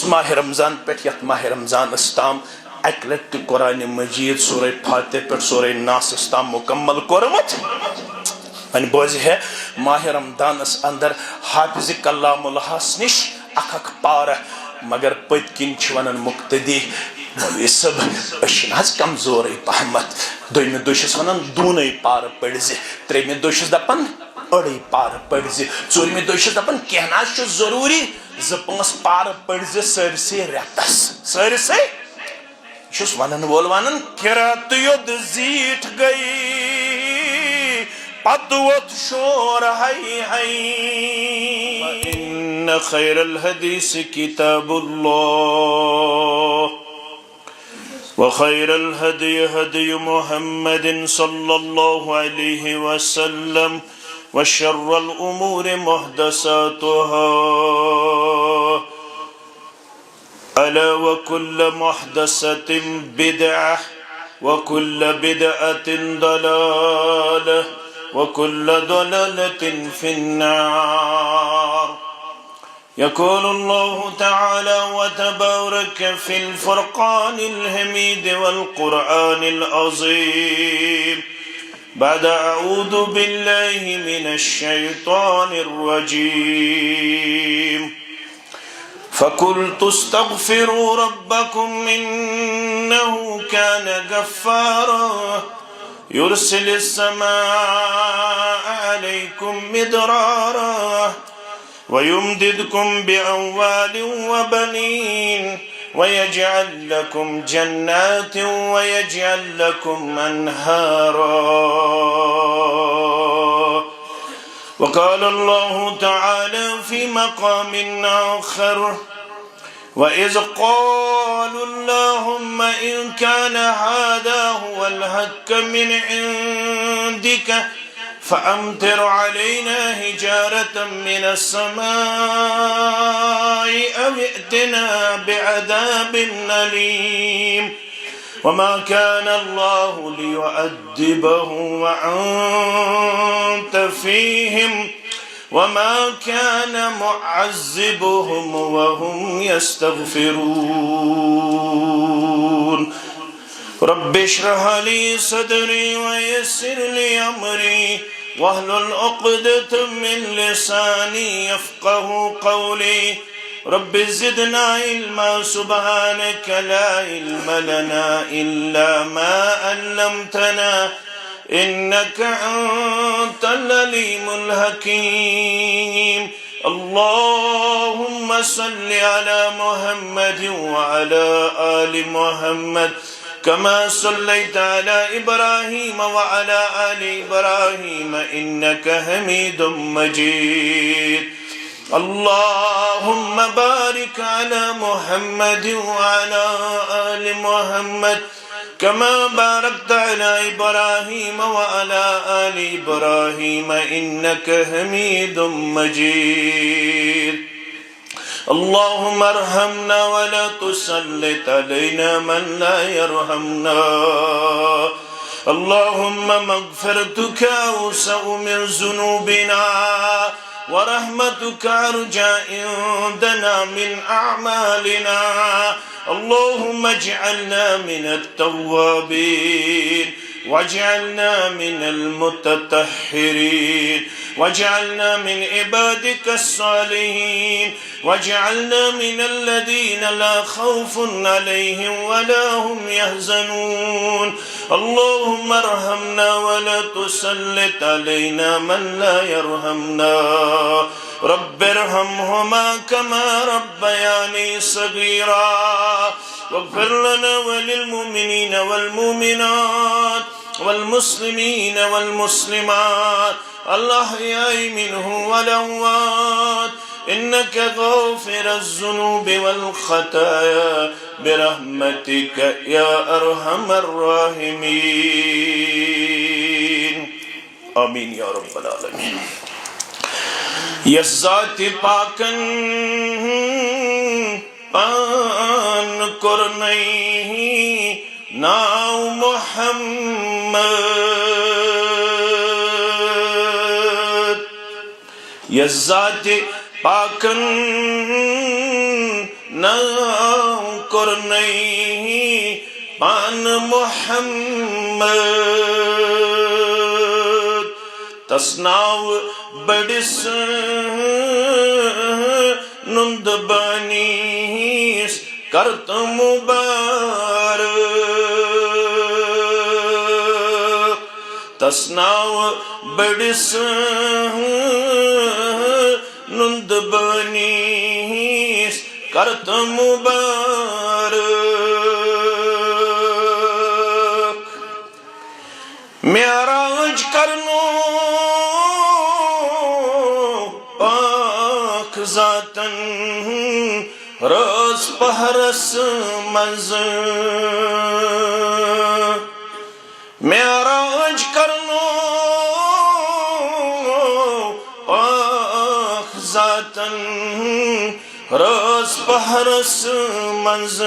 ماہ رمضان پہ یت ماہ رمضان استام اکہ لٹہ قرآن مجید سورہ فاتح پہ سورہ ناس استام مکمل کورمت ون بوز ہے ماہ رمضان اس اندر حافظ کلام اللہ نش اکھ پارہ مگر پت کن ونان مقتدی مولوی صاحب اشناز کمزور پہمت دویمہ دہ ونان دونے پار پڑھ تریمہ دہ دپان اڑے پار پڑھ ژورمہ دہ دپان کینہ ضروری ز پانچ پار پڑھ سرسے ریتس سرسے چھس ونان وول ونان قرات یود زیٹھ گئی پت ووت شور ہائی ہائی ان خیر الحدیث کتاب اللہ وخير الهدي هدي محمد صلى الله عليه وسلم وشر الأمور محدثاتها ألا وكل محدثة بدعة وكل بدعة ضلالة وكل ضلالة في النار يقول الله تعالى وتبارك في الفرقان الحميد والقرآن العظيم بعد أعوذ بالله من الشيطان الرجيم فقلت استغفروا ربكم إنه كان غفارا يرسل السماء عليكم مدرارا ويمددكم بأموال وبنين ويجعل لكم جنات ويجعل لكم أنهارا وقال الله تعالى في مقام آخر وإذ قالوا اللهم إن كان هذا هو الحق من عندك فأمطر علينا حجارة من السماء أو ائتنا بعذاب أليم وما كان الله ليعذبهم وأنت فيهم وما كان معذبهم وهم يستغفرون رب اشرح لي صدري ويسر لي أمري واحلل عقدة من لساني يفقه قولي رب زدنا علما سبحانك لا علم لنا إلا ما علمتنا إنك أنت العليم الحكيم اللهم صل على محمد وعلى آل محمد كما صليت على إبراهيم وعلى آل إبراهيم إنك حميد مجيد اللهم بارك على محمد وعلى آل محمد كما باركت على إبراهيم وعلى آل إبراهيم إنك حميد مجيد اللهم ارحمنا ولا تسلط علينا من لا يرحمنا اللهم مغفرتك أوسع من ذنوبنا ورحمتك أرجى عندنا من أعمالنا اللهم اجعلنا من التوابين واجعلنا من المتطهرين واجعلنا من عبادك الصالحين واجعلنا من الذين لا خوف عليهم ولا هم يحزنون اللهم ارحمنا ولا تسلط علينا من لا يرحمنا رب ارحمهما كما ربياني صغيرا واغفر لنا وللمؤمنين والمؤمنات والمسلمين والمسلمات الأحياء منهم والأموات إنك غافر الذنوب والخطايا برحمتك يا أرحم الراحمين آمين يا رب العالمين یس ذات پاکن پان کرنئی ناو محمد یس ذات پاکن ناو کرنئی پان محمد تسناو بڑس نند بانیس کرت مبارک تسناو بڑس نند بانیس کرت مبارک معراج کرنو پاک ذاتن روز پہرس منز معراج کرنو پاک ذاتن روز پہرس منز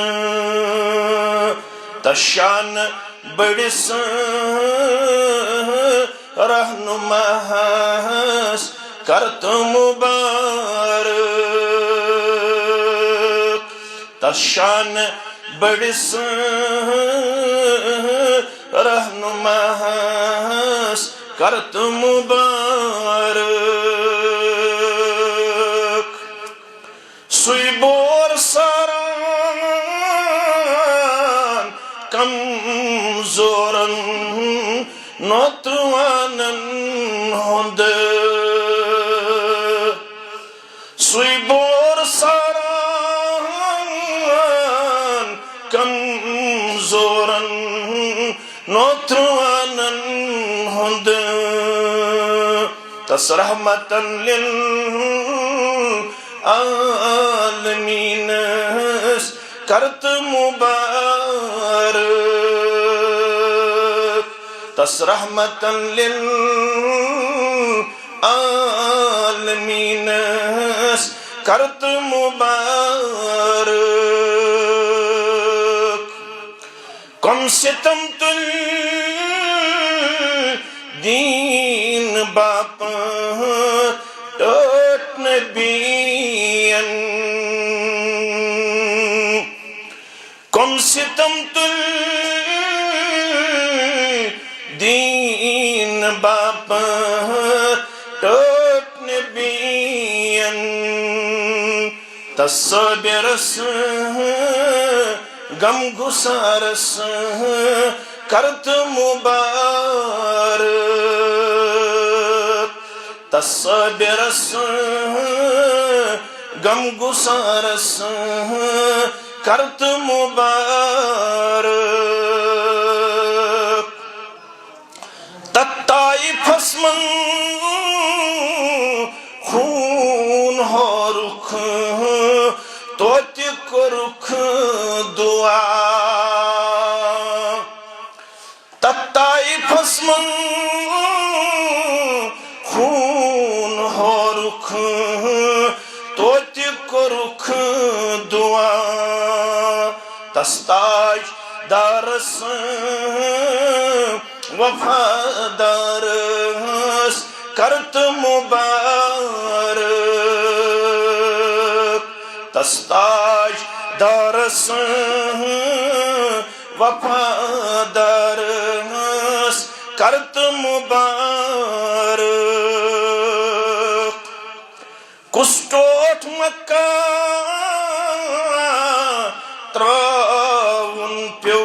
تشان بڑس رہنماس کرت مبارک تشان بڑس رہنماس کرت مبارک سوی بور ساران کمزورن نوتوانن ہند سوی بور ساران کمزورن نوتوانن ہند تس رحمتن للعالمین کرت مبارک تس رحمتن للعالمین کرت مبارک کم ستم تل دین باپ ٹوٹ نبین کم ستم تل دین باپ ٹوٹ نبین تصبرس غم گسارس کرت مبارک تصبرس غم گسارس کرت مبارک تطائف اسمن خون ہو رخ توتی کو رخ دعا تطائف اسمن خون ہو رخ توتی کو رخ دعا تستاج دارس وفادارس کرت مبارک تستاج دارس وفادارس کرت مبارک کسٹوٹ مکہ تراون پیو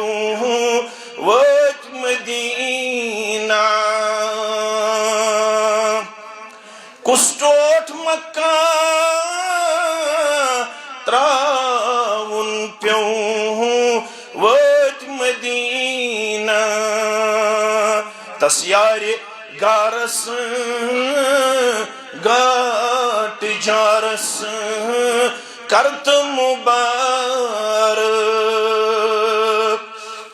وچ مدینہ کسٹوٹ مکہ تراون پیو وچ مدینہ تس یار گارس گاٹ جارس کرت مبارک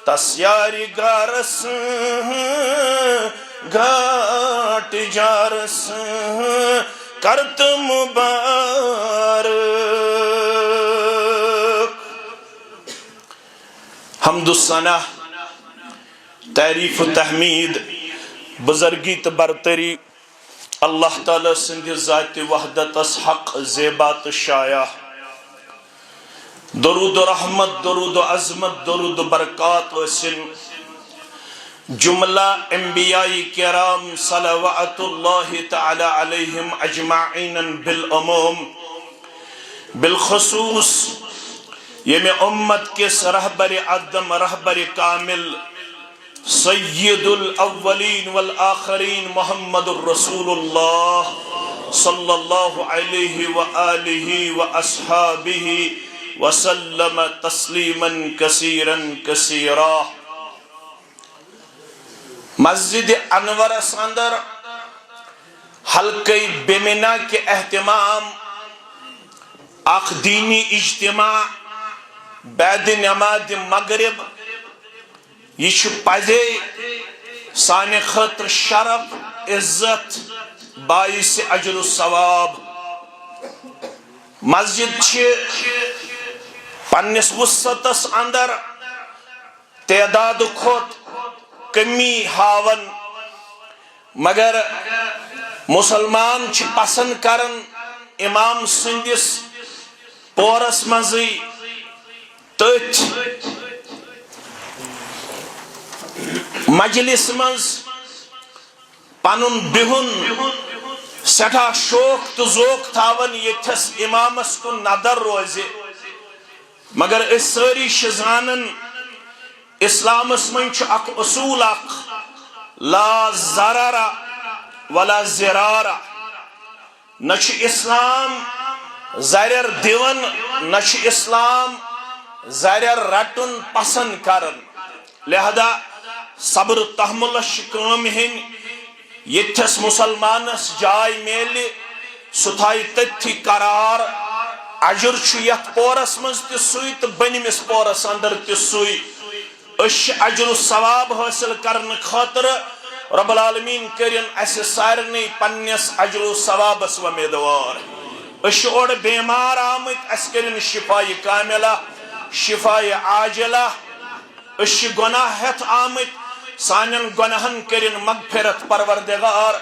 تس یار گارس گاٹ جارس کرت مبارک حمد الثنا تعریف و تحمید بزرگی تو برتری اللہ تعالیٰ سندھ ذات وحدت اس حق زیبات شایع درود و رحمت، درود و عظمت، درود و برکات وسن جملہ انبیاء کرام صلوات اللہ تعالی علیہم اجمعین بالعموم، بالخصوص یم امت کس رہبر عدم رہبر کامل سید الاولین والآخرین محمد الرسول اللہ صلی اللہ علیہ وآلہ واصحابہ وسلم تسلیما کثیرا کثیرا۔ مسجد انورس اندر حلقہ بیمنا کے اہتمام اخ دینی اجتماع بعد نماز مغرب یہ پزے سانہ خاطر شرف عزت باعث اجر و ثواب۔ مسجد پنس وسطس اندر تعداد کھوت کمی ہاون، مگر مسلمان پسند کرن امام سندس پورس مزی تتھ مجلس مز پنن بہن سٹھا شوق تو ذوق تھاون یتھس امامس کن نظر روزِ، مگر اس ساری شزانن اسلامس من اخ اصول اخ لا ضرر ولا ضرار، نچ اسلام ضرر دیون نچ اسلام ضرر رٹن پسند کرن، لہذا صبر تحملش کام ہن یتھس مسلمانس جائے میلے ستھائی تتھی قرار، اجر یت پورس مز تسوئی تو بنمس پورس اندر تسوئی، اش اجر و ثواب حاصل کرن خاطر رب العالمین کرن اس سارنی پنس اجر و ثوابس ومیدوار۔ اش اور بیمار آمت اس کرن شفای کاملہ شفای عاجلہ، اش گناہ ہت آمت سانن گناہن کرن مغفرت پروردگار،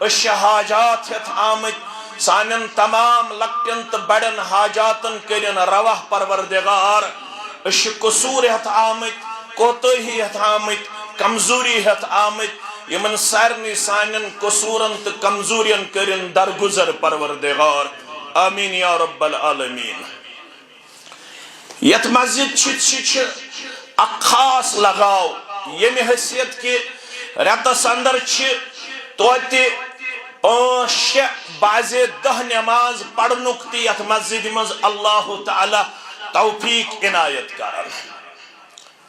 اش حاجات ہت آمت سانن تمام لکٹن تو بڑن حاجاتن کرن رواہ پروردگار، اش قصور ہت آمت کوتہی ہت آمت کمزوری ہت آمت، یمن سارنی سانن قصورن تو کمزورین کرن درگزر پروردگار، آمین یا رب العالمین۔ یت مسجد چھ اک خاص لگاؤ یمی حیثیت کی رتس اندر توتی 5-6 بعض 10 نماز پڑھنک تی یت مسجد مز اللہ تعالی توفیق عنایت کرن۔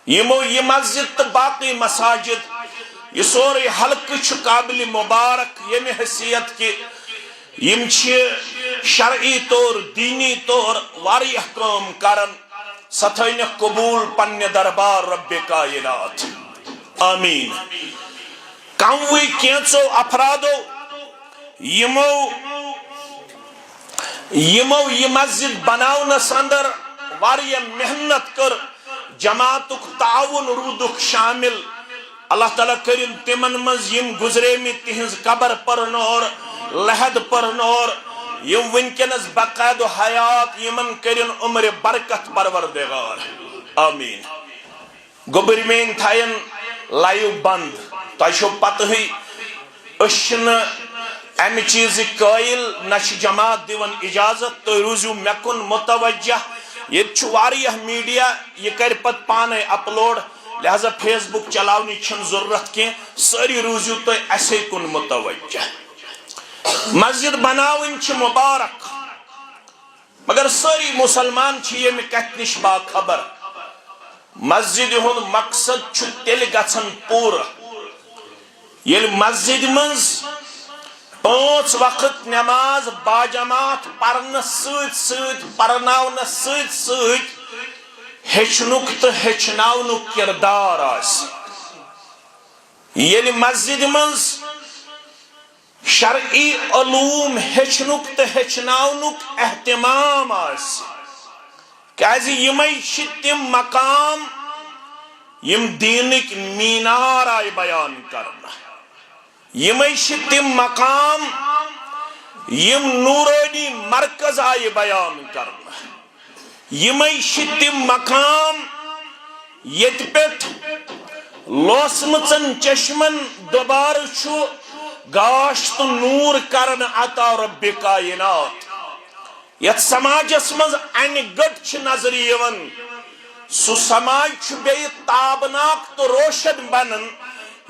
یہ مسجد تو باقی مساجد یہ سوری حلق قابل مبارک یمی حیثیت کی یم شرعی طور دینی طور واریہ کام کرن، ستھین قبول پن دربار رب کائنات، آمین۔ کموی کینچو افرادو یمو یہ مسجد بناونس اندر واریہ محنت کر، جماعتک تعاون رودک شامل، اللہ تعالیٰ کرن تمن مز یم گزرے میں تہنز قبر پرنور لحد پرنور یم ونکنس بقید و حیات یمن کرن عمر برکت پروردگار، آمین۔ گوبرمین تھائن لائیو بند تائشو پتہ ہی اشن امی چیز قائل نش جماعت دیون اجازت تو روزو مکن متوجہ، یہ چواریہ میڈیا یہ کر پت پانے اپلوڈ، لہذا فیس بک چلاونی چھن ضرورت کے ساری روزو تو ایسے کن متوجہ۔ مسجد بناون چھ مبارک، مگر ساری مسلمان چھ یہ میں کتنش با خبر، مسجد ہون مقصد چھ تیل گھن پورا یل مسجد منز 5 وقت نماز باجماعت پرن سید پرناون سید ہچنک تو ہچناونک کردار آس، یل مسجد منز شرعی علوم ہچنک تو ہچناونک اہتمام آس، کیازِ یمی تم مقام یم دینک مینار آئی بیان کرنا، یمی تم مقام یم نورانی مرکز آئی بیان کرنا، یمے تم مقام یت پٹ لوسمچن چشمن دوبارہ گاش تو نور کرن عطا رب کائنات یت سماجس مز ان گٹ نظر یوان سو سماج بی تابناک تو روشن بنن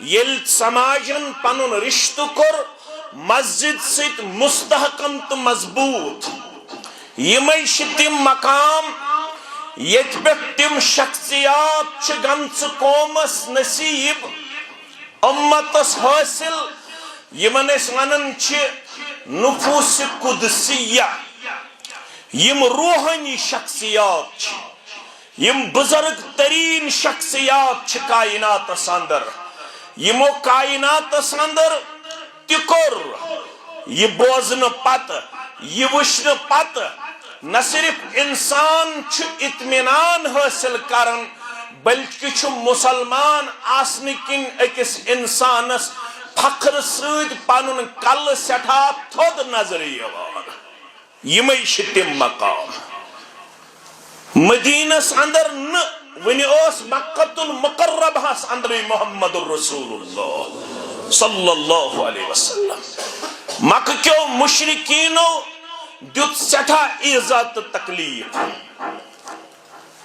یل سماجن پنن رشتہ کور مسجد ست مستحکم تو مضبوط یمے تم مقام یت پہ تم شخصیات گمچ قومس نصیب امتس حاصل یمن اس ونن نفوس قدسیہ یم روحانی شخصیات یم بزرگ ترین شخصیات کائنات اندر یمو کائنات اندر تکر یہ بوزن پت یہ وشن پت نہ صرف انسان اطمینان حاصل کرن بلکہ مسلمان آسن کن اکس انسانس فخر سید پنن کل سٹھا تھود نظر یوان یمے تم مقام مدینس اندر ونی اوس مکۃ المکرمہ اندر محمد الرسول اللہ صلی اللہ علیہ وسلم مکہ کیو مشرکینو دیت سٹھا ایزا تو تکلیف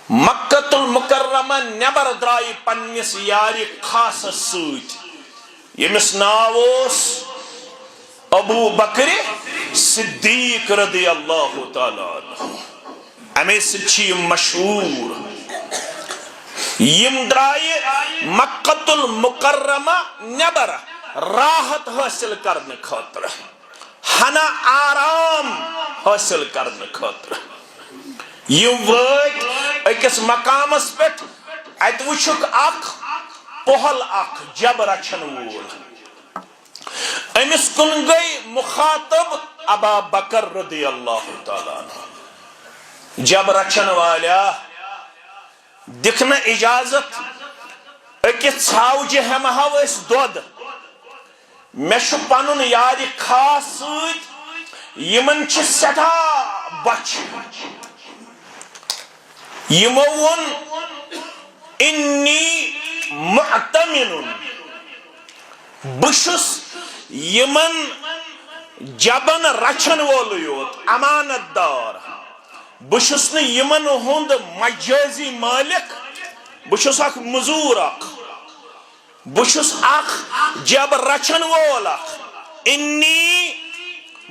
مکۃ المکرمہ نبر درائی پنس یاری خاص سید یمس ناو ابو بکر صدیق رضی اللہ تعالی عنہ امی سچی مشہور یم درائی مکۃ المکرمہ نبر راحت حاصل کرنے خاطر ہنا آرام حاصل کرنے خاطر یم وقت اکس مقامس پہ ات وچھک اخ پہل اخ جب رچن وول امس کن گئی مخاطب ابا بکر رضی اللہ تعالیٰ عنہ جب رچن والا دکھنا اجازت اکس ژھاوجہ ہمہو اس دود میشو پنن یاری خاص سید یمن چھ سٹھا بچ یمو ون انی معتمن بشس یمن جبن رچن وول یوت امانت دار بشس نے یمن ہند مجازی مالک بشس اخ مزور اخ بشس اخ جب رچن وول اخ انی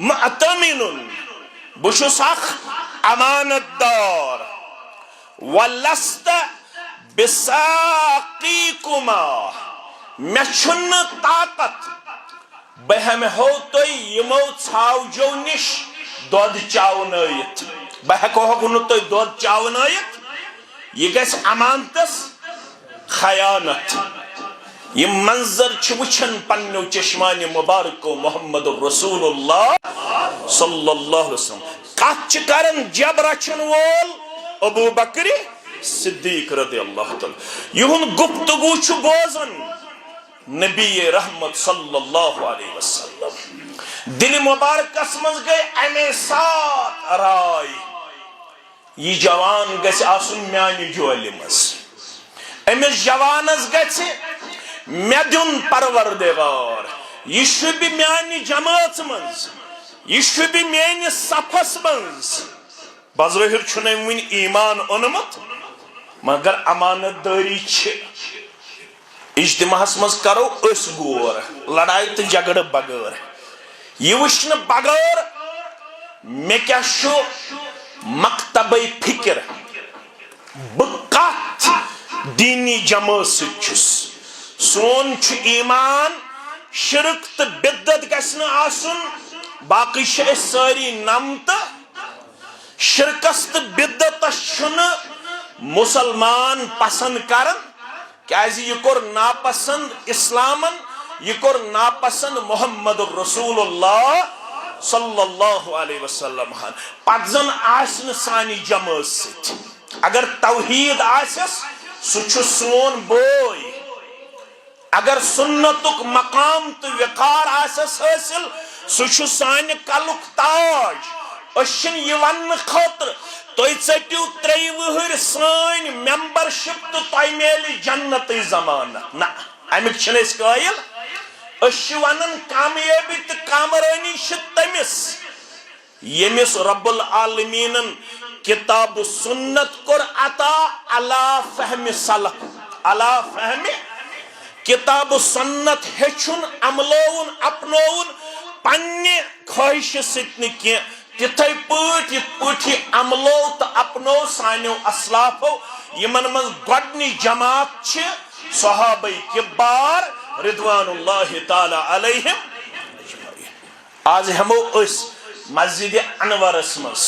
معتمن بشس اخ امانت دار ولست بساقیکما میں چھن طاقت بہم ہو تو یمو ژھاوجو نش دود چاونائیت بہکو ہو تو دود چاونائیت یہ گیس امانتس خیانت یہ منظر وچھن پنو چشمان مبارک محمد الرسول اللہ صلی اللہ علیہ وسلم کت کرن جب رچن وول ابو بکر صدیق رضی اللہ تعالی یہن گفتگو بوزن نبی رحمت صلی اللہ علیہ وسلم دل مبارک اسمز گئے امی سات رائے یہ جوان گس آسن میانی جولی مز امس جوانس گس مے دن پروردگار یہ شبی میانی جماعت مز یہ شبی میانی صفس مز بظاہر چھنے ون ایمان اونمت مگر امانت داری اجتماعس مز کرو اس گور لڑائی تو جگڑ بغیر یہ وچھن بغیر مے کیا شو مکتب فکر بکت دینی جماعت سچس سون ایمان شرک تو بدت گھن آسن باقی ساری نمت شرکس تو بدتس مسلمان پسند کرن کیازِ یہ کور ناپسند اسلامن یہ کور ناپسند محمد الرسول اللہ صلی اللہ علیہ وسلم پت زن آسن سانی جماعت ست اگر توحید آسس سہ سون بوئی اگر سنتک مقام تو وقار آسس حاصل سہ سانہ کلک تاج أسۍ چھِنہٕ یہِ وننہٕ خٲطرٕ تُہۍ ژٔٹِو 3 وُہٕرۍ سٲنۍ ممبرشِپ تہٕ تۄہہِ میلہِ جنتٕے ضمانت نہ امیُک چھِنہٕ أسۍ قٲیل أسۍ چھِ وَنان کامیٲبی تہٕ کامرٲنی چھِ تٔمِس ییٚمِس رب العالمیٖنن کتاب و سنت کوٚر عطا علا فہمِ سلف علا فہمِ کتاب و سنت ہیٚچھُن عملوُن اپنوُن پننہِ خٲہشہِ سۭتۍ نہٕ کینٛہہ تِتھے پٲٹھۍ یِتھ پٲٹھۍ یہِ عملو تہٕ اپنو سانیو اسلافو یِمن منٛز گۄڈنِچ جماعت چھِ صحابہ کبار رضوان اللہ تعالیٰ علیہم آز ہٮ۪مو أسۍ مسجد انورس منٛز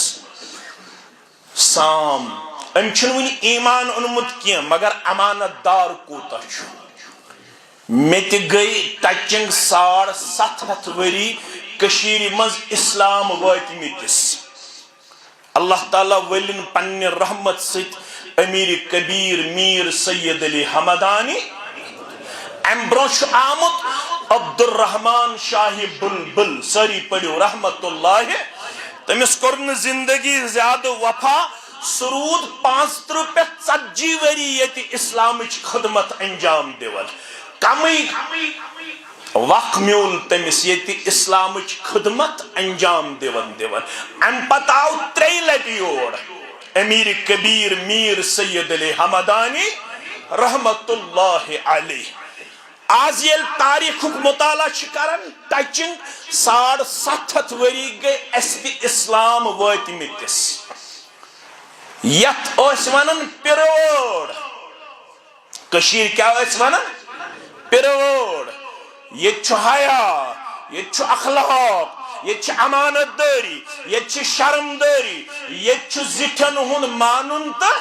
سام أمۍ چھُنہٕ وُنہِ ایمان اوٚنمُت کینٛہہ مگر امانت دار کوٗتاہ چھُ مےٚ تہِ گٔے ٹچنگ 750 ؤری کٔشیٖرِ منٛز اسلام وٲتمٕتِس اللہ تعالیٰ ولین پننہِ رحمت سۭتۍ امیر کبیر میر سید علی حمدانی امہِ برونٛہہ چھُ آمُت عبدالرحمان شاہ بلبل سٲری پٔرِو رحمت اللہ تٔمِس کوٚر نہٕ زندگی زیادٕ وفا سُہ روٗد 35 پٮ۪ٹھ 40 ؤری ییٚتہِ اسلامٕچ خدمت انجام دِوان کمٕے وق میوٗل تٔمِس ییٚتہِ اسلامٕچ خدمت انجام دِوان امہِ پتہٕ آو 3 لٹہِ یور امیر کبیر میر سید علی حمدانی رحمت اللہ علیہ آز ییٚلہِ تاریخُک مطالعہ چھِ کران ٹچنگ 750 ؤری گٔے اَسہِ تہِ اسلام وٲتمٕتِس یتھ ٲسۍ ونان پِرٕوٲر کٔشیٖرِ کیٛاہ ٲسۍ ونان پِرٕوٲر ییٚتہِ چھُ حیا ییٚتہِ چھُ اخلاق ییٚتہِ چھِ امانت دٲری ییٚتہِ چھِ شرم دٲری ییٚتہِ چھُ زِٹھٮ۪ن ہُنٛد مانُن تہٕ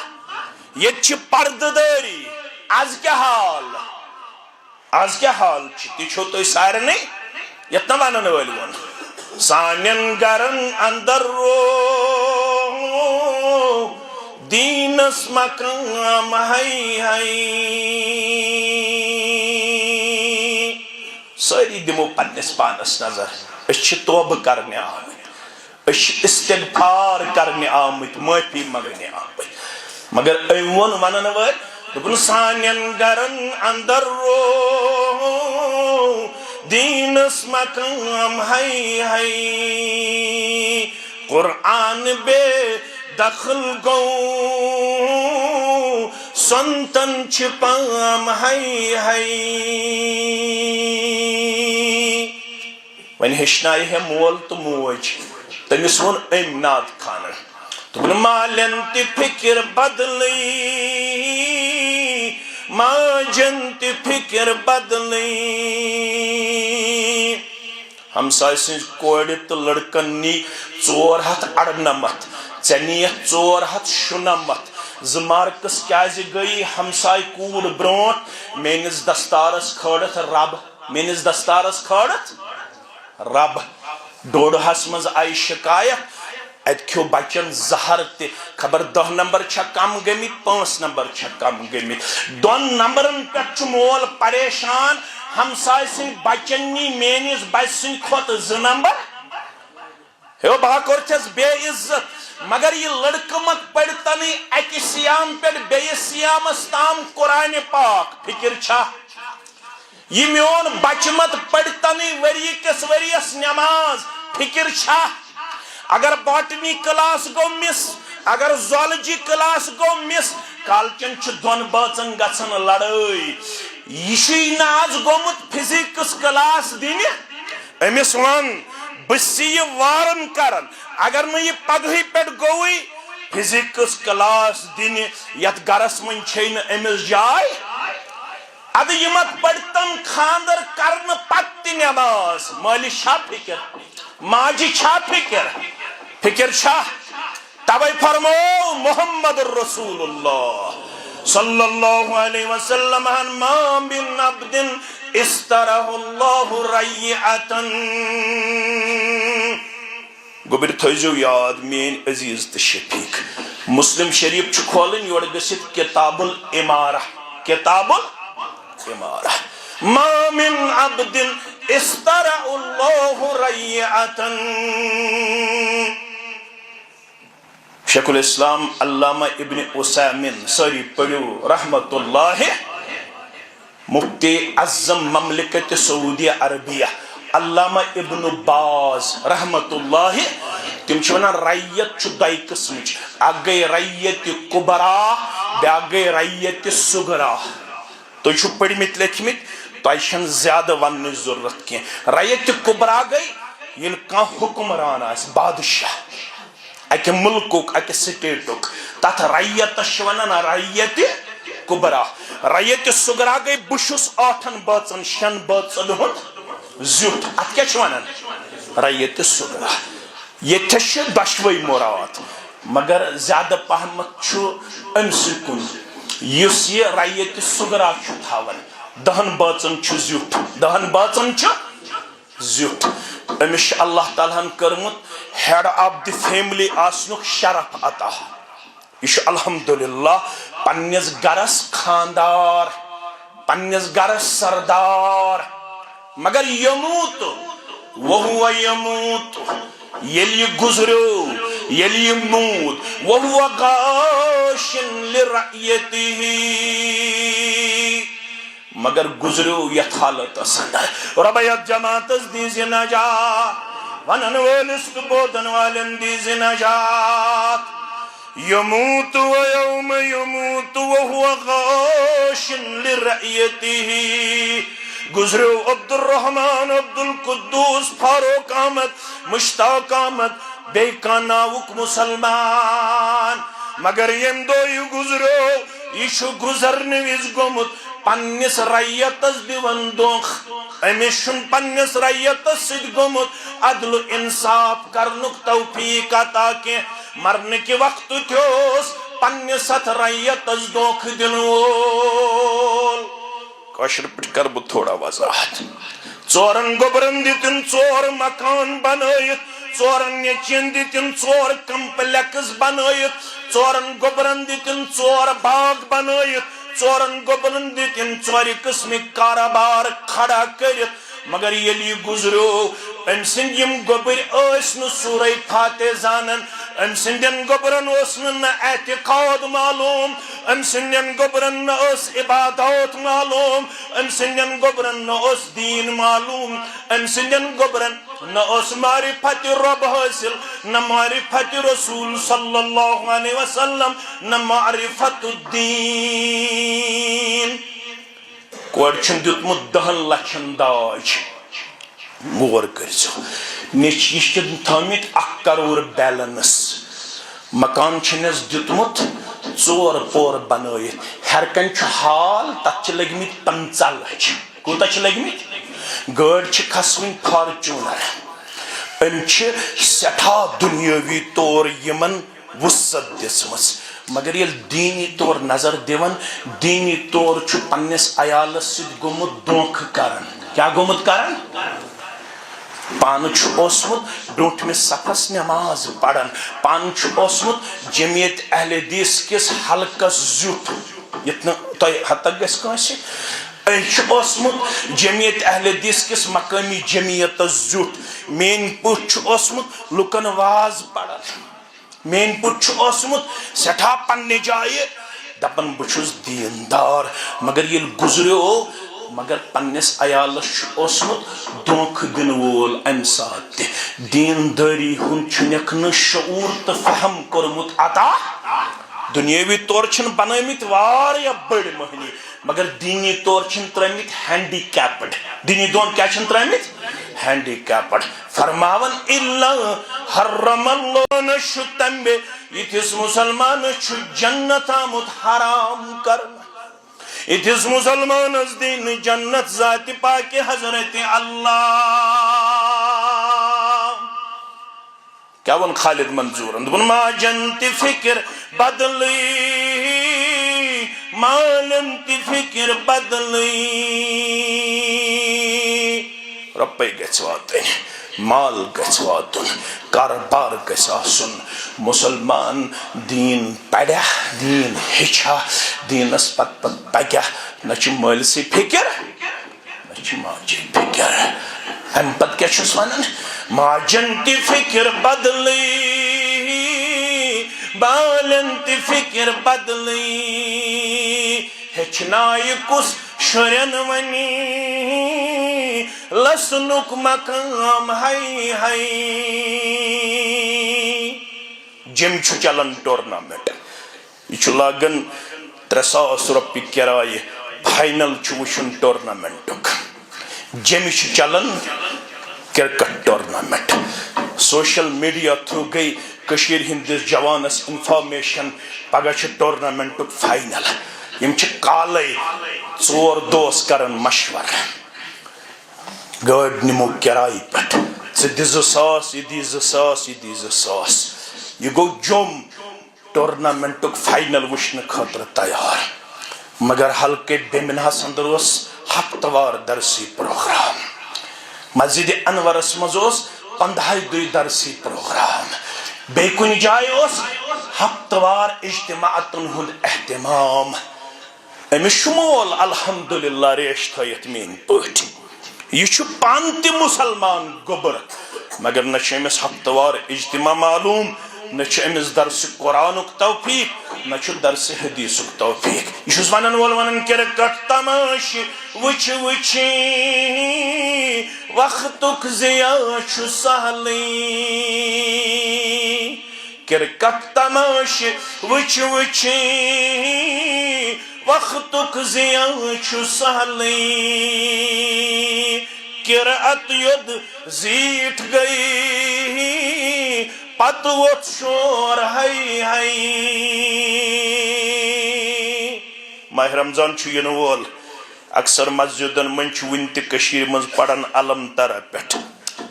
ییٚتہِ چھِ پردٕ دٲری آز کیٛاہ حال چھُ تہِ چھُو تۄہہِ سارنٕے یتھ نہٕ ونن وٲلۍ ووٚن سانٮ۪ن گرن اندر دیٖنس مقام سٲری دِمو پننِس پانس نظر أسۍ چھِ توبہٕ کرنہِ آمٕتۍ أسۍ چھِ استغفار کرنہِ آمٕتۍ معٲفی منگنہِ آمٕتۍ مگر أمۍ ووٚن ونن وٲلۍ دوٚپُن سانٮ۪ن گرن اندر دیٖنس مقام قرآن بے دخل گوٚو سنتن چھِ پام وۄنۍ ہیٚچھنایہِ ہے مول تہٕ موج تٔمِس ووٚن أمۍ ناد خانن دوٚپُن مالٮ۪ن تہِ فِکر بدلٕے ماجن تہِ فِکر بدلٕے ہمساے سٕنٛزِ کورِ تہٕ لڑکن نی 498 ژےٚ نِیَتھ 497 2 مارکس کیازِ گٔیی ہمساے کوٗر برونٛٹھ میٲنِس دستارس کھٲڑتھ رب میٲنِس دستارس کھٲڑتھ رب ڈوڈہس منٛز آیہِ شکایت اتہِ کھیو بچن زہر تہِ خبر 10 نمبر چھا کم گٔمٕتۍ 5 نمبر چھا کم گٔمٕتۍ 2 نمبرن پٮ۪ٹھ چھُ مول پریشان ہمساے سٕنٛدۍ بچن نی میٲنِس بچہِ سٕنٛدِ کھۄتہٕ 2 نمبر ہے بہٕ کوٚرتھس بے عزت مگر یہ لڑکہٕ مت پرتنٕے اکہِ سیام پٮ۪ٹھ بیٚیِس سیامس تام قرآنِ پاک فکر چھا یہ میون بچہ مت پرتنٕے ؤری کِس ؤرِیس نماز فکر چھا اگر باٹنی کلاس گو مس اگر زولجی کلاس گو مس کالچن چھُ 2 بٲژن گژھان لڑٲے یہ چھُے نہٕ آز گوٚمُت فزکس کلاس دِنہِ أمِس ون بہٕ چھُسے یہِ وارن کران اگر نہٕ یہِ پگہٕے پٮ۪ٹھ گوٚوٕے فزکس کلاس دِنہِ یتھ گرس منٛز چھے نہٕ أمِس جاے ادٕ یہِ مت پرتن خاندر کرنہٕ پتہٕ تہِ نماز مٲلِس چھا فکر ماجہِ چھا فکر چھا توے فرمو محمد رسول اللہ صلی اللہ علیہ وسلم ما من عبد استرہ اللہ ریعتن گوبر تھٲیزیو یاد میٲنۍ عزیز تہٕ شفیق مسلم شریف چھُ کھولٕنۍ یورٕ گٔژھِتھ کتاب الامارہ ما من عبد استرہ اللہ ریعتن شیخ الاسلام علامہ ابن عثیمین ساری پڑھو رحمت اللہ، مفتی اعظم مملکت سعودی عربیہ علامہ ابن باز رحمت اللہ، تم ونان ریت دئی قسمچ، اکھ گئی ریت کبرا بیاکھ گئی ریت صغرا۔ تھی پڑھمت لیکھمت، تہ زیادہ ون ضرورت کی۔ ریت کبرا گئی یل کان حکمران آس، بادشاہ اکہ ملکک اکہ سٹیٹک، تت ریتس ونان ریت کبرا۔ ریت صغرا گئی بشس 8 بٲژن 6 بٲژن ہند زیُٹھ، ات کیا ونان ریت صغرا۔ یتھس دشوئی مراد، مگر زیادہ پہمت امس کن یس یہ ریت صغرا تھاون 10 بٲژن زیُٹھ، 10 بٲژن زیُٹھ۔ امس اللہ تعالیٰ ہن کرمت ہیڈ آف دی فیملی آسنک شرف عطا۔ یہ الحمدللہ پنس گرس خاندار، پنس گرس سردار، مگر یموت وہو یموت، یل یہ گزرو یل یہ موت وہو غاش لرعیتہ، مگر گزرو یت حالت اندر رب یت جماعتس دیز نجات، ونن وولس تو بودن والن دیز نجات۔ یموت و یوم یموت وہو غاش لرعیتہ، گزرو عبد الرحمن عبد القدوس فاروق احمد مشتاق احمد بیکا ناوک مسلمان، مگر یم دو یہ گزرو یہ گزرن وز گومت پنس ریتس دیون دونخ، امس پنس ریتس ست گومت عدل انصاف کرنک توفیق عطا کی، مرن کے وقت تھوس پنس ات ریتس دونخ دن وول۔ کاشر پٹ کر بہ تھوڑا وضاحت۔ ژورن گوبرن دتن 4 مکان بنائت، 4 نیچین دتن 4 کمپلیکس بنائت، 4 گوبرن دتن 4 باغ بنائت، 4 گوبرن دتن 4 قسمک کاروبار کھڑا کرت، مگر یلی گزرو ام سند یم گوبر اس نہ سورہ فاتح زانن، ام سندن گوبرن اس نہ اعتقاد معلوم، ام سندن گوبرن نہ اس عبادات معلوم، ام سندن گوبرن نہ اس دین معلوم، ام سندن گوبرن نہ اس معرفت رب حاصل، نہ معرفت رسول صلی اللہ علیہ وسلم، نہ معرفت الدین۔ کور چھن دیتمت 10 لچھن داج، غور کرزو، نیچ تھامت 1 کروڑ بیلنس، مکان چھنس دیتمت 4 پور بنائت، ہر کن حال تت لگمت 15 لچھ، کوتا لگمت؟ گاڑ کھسوین فارچونر، ام سٹھا دنیاوی طور یمن وسعت دسمس، مگر یل دینی طور نظر دیون، دینی طور پنس عیالس ست گومت دھوکہ کرن۔ کیا گومت کرن؟ پان اوسمت برونٹمس صفس نماز پڑھن، پان اوسمت جمعیت اہل حدیث کس حلقس زیوٹ، یتنا حتی گس کانسی اوسمت جمعیت اہل حدیث کس مقامی جمعیت زیوٹ، مین پوچھ اوسمت لکن واز پڑھن، مین پوچھ اوسمت سٹھا پنہ جائے دپن بچھس دیندار، مگر یل گزریو مگر پنس عیالس اوسمت دھوکہ دن وول ام سات تہ، دینداری ہن چھنک نہ شعور تو فہم کورمت عطا۔ دنیاوی طور چھن بنٲمت واریاہ بڑ مہنی، مگر دینی طور چھن ترٲمت ہینڈی کیپڈ، دینی دون کیا چھن ترٲمت ہینڈی کیپڈ۔ فرماون الا حرم اللہ نش تمبے، یتھس مسلمان چھ جنت آمت حرام کرنا، یتھس مسلمان از دین جنت ذات پاک حضرت اللہ۔ کیا ون خالد منظور دن ما جنت فکر بدلی، مالنت فکر بدلی، رپے گژھِ واتٕنۍ، مال گژھِ واتُن، کاربار گژھِ آسُن، مسلمان دین پڑھیا، دین ہیٚچھا، دینس پت پکیا، نہ چھِ مٲلسٕے فکر نہ چھِ ماجہِ فکر۔ امہِ پتہٕ کیٛاہ چھُس ونان؟ ماجن تہِ فکر بدلی، بالن تی فکر بدلی ہچنائی کس شرین ونی لسنک مقام ہائی ہائی جم چھو چلن ٹورنامنٹ یہ لاگن 300 روپی کرائے فائنل وشن ٹورنامنٹ جم چلن cricket tournament social media through گئی کشیر ہندس جوانس انفارمیشن پگہ ٹورنامنٹ فائنل یم کالے 4 دوس کرن مشور گاڑ نمو کرائے پہ ژٕ دِ 2000 یہ دی 2000 یہ دی 2000 یہ گو جم ٹورنامنٹ فائنل وچھن خاطر تیار مگر حلقے بیمنہس اندر ہفتوار درسی پروگرام مسجد انورس مز 15 درسی پروگرام بے کن جائے ہفتوار اجتماعاتن ہند اہتمام امس شمول الحمدللہ ریش تھیت مین پٹ یہ پانتی مسلمان گوبر مگر نہ امس ہفتوار اجتماع معلوم نہ امس درس قرآن توفیق نہ درس حدیث توفیق یہ ونن وول ونن کرکٹ تماش وچ وچی وقتک ضیاء سہلی کرکٹ تماش وچ وچی وقتک ضیاء سہلی قرأت ید زیٹ گئی پت ووت شور ہائی ہائی ماہ رمضان ین وول اکثر مسجدن من ون تشیر مز پڑھن علم تر پہ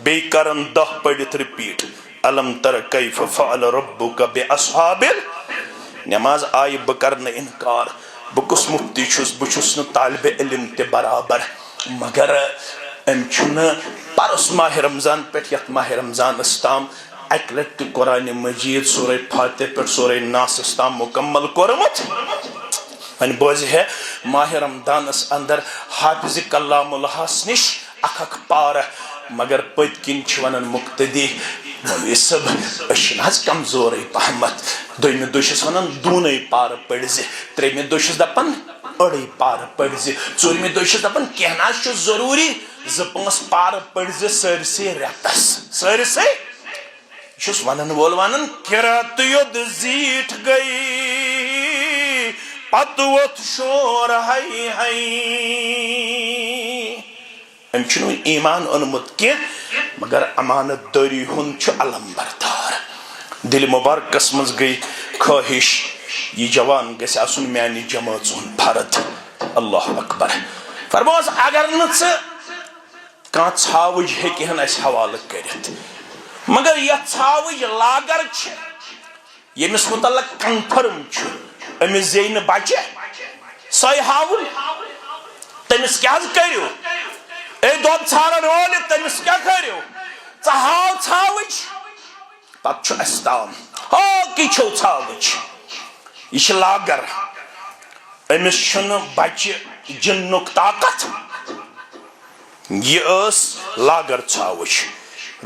بی کرن 10 پڑھت رپیٹ علم تر کیف فعل ربک باصحاب نماز آئی بہ کرن انکار بہ کس مفتی چھس بہ چھس نہ طالب علم تہ برابر مگر ام چھن پرس ماہ رمضان پہ یت ماہ رمضان تام اک لٹ قرآن مجید سورہ فاتح پہ سورہ ناس تام مکمل کورمت ون بوز ہے ماہ رمضان اندر حافظ کلام اللہ نش اخ پار مگر پت کن ونان مقتدی مولوی صاحب اچھا کمزور پہمت دویمہ دہ ونان دونوں پار پڑھ تریمہ دہ دپان اڑے پار پڑھ ژورمہ دہ دپان کینہ ضروری 2-5 پار پڑھ سرسے رتس سرسے ونن وول ونان قرأت ید زیٹ گئی پت ووت شور ہائی ہائی ام ایمان اونمت کی مگر امانت داری ہند علم بردار دل مبارکس مز گئی خواہش یہ جوان گھس آسن میانہ جماعت ہند فرد اللہ اکبر فرموس اگر نہ ژھاوج ہن اس حوالہ کرت مگر یہ ژھاوج لاگر یمس متعلق کنفرم امس زین بچہ سہ ہاون تمس کیا کرو اے دود ژھارن وول تمس کیا کرو ژٕ ہاو ژھاوج پتہ اس تام کی چھو ژھاوج یہ لاگر امس بچہ جنک طاقت یہ لاگر ژھاوج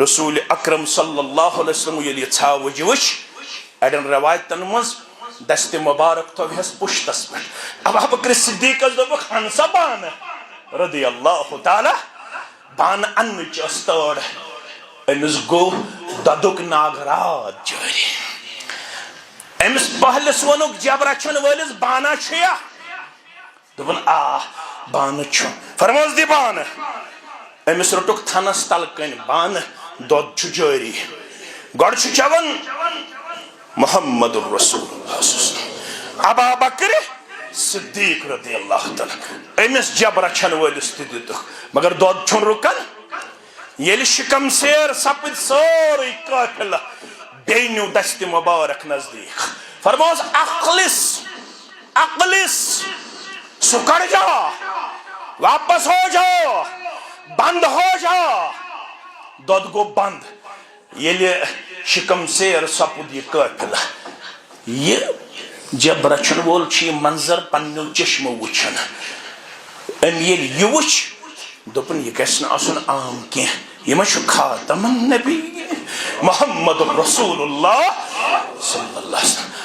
رسول اکرم صلی اللہ علیہ وسلم یل یہ ژھاوج وچ اڑین روایتن مز دست مبارک تھوہس پشتس پہ ابو بکر صدیق دپک ہنسا بان رضی اللہ تعالی بان ان تڑ امس گو ددک ناگرات جاری امس پہلس ونک جب رچن ولس بانا چھیا دپن بان چھ فرموس دی بان امس رٹک تھنس تلکن بان دود چھ جاری گوڑ چھ چون محمد الرسول اللہ ابا بکر صدیق رضی اللہ تعالی امس جب رچن ولس تہ دتک مگر دود چھن رکن یل شکم سیر سپد سوری قافلہ بینیو دست مبارک نزدیک فرموس اخلص سکڑ جا واپس ہو جاؤ بند ہو جا دود گو بند یل شکم سیر سپد یہ قافلہ یہ جب رچن وول چھ منظر پنو چشمو وچھن ام یل یہ وچھ دپن یہ گھس نہ آسن عام کی یہ مچھ خاتم النبی محمد رسول اللہ صلی اللہ علیہ وسلم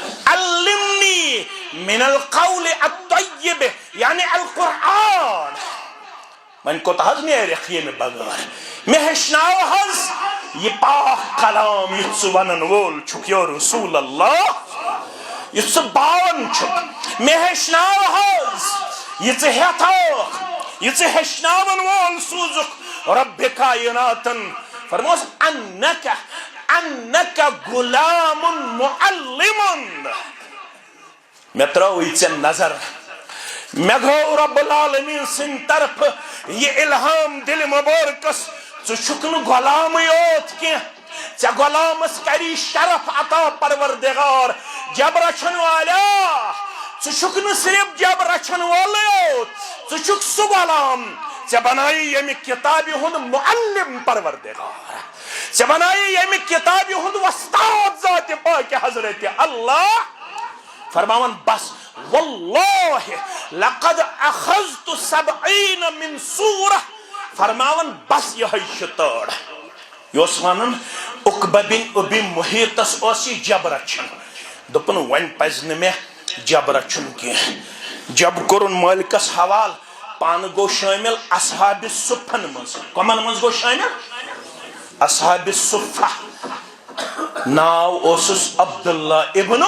من القول الطیب یعنی القرآن من کوتا حض نیرخ یہ میں بغیر میں ہشناو حض یہ پاک کلام یہ ونن وول چھک یا رسول اللہ یہ باون چھک میں ہشناو حض یہ ہیتاک یہ ہشناون وول سوزک رب کائناتن فرموس انکا غلام معلم میں تراوی ژےٚ نظر میں گو رب العالمین سن طرف یہ الہام دل مبارکس ژٕ چھُکھ نہٕ غلام یوت کینٛہہ ژےٚ غلامس کری شرف عطا پروردگار جب رچھن والا ژٕ چھُکھ نہٕ صرف جب رچھن وول یوت ژٕ چھُکھ سُہ غلام ژےٚ بنایی ییٚمہِ کتابہِ ہُنٛد معلم پروردگار ژےٚ بنایی ییٚمہِ کتابہِ ہُنٛد وۄستاد ذاتِ پاکہِ حضرت اللہ فرماون بس واللہ لقد اخذت 70 من سورہ فرماون بس یہ شتاڑ یوس ونن عقبہ بن ابی محیطس اوسی جب رچھن دپن ون پزن میں جب رچھن کی جب کرن مالکس حوال پان گو شامل اصحاب الصفن مز کمن مز گو شامل اصحاب الصفہ ناو اوسس عبداللہ ابن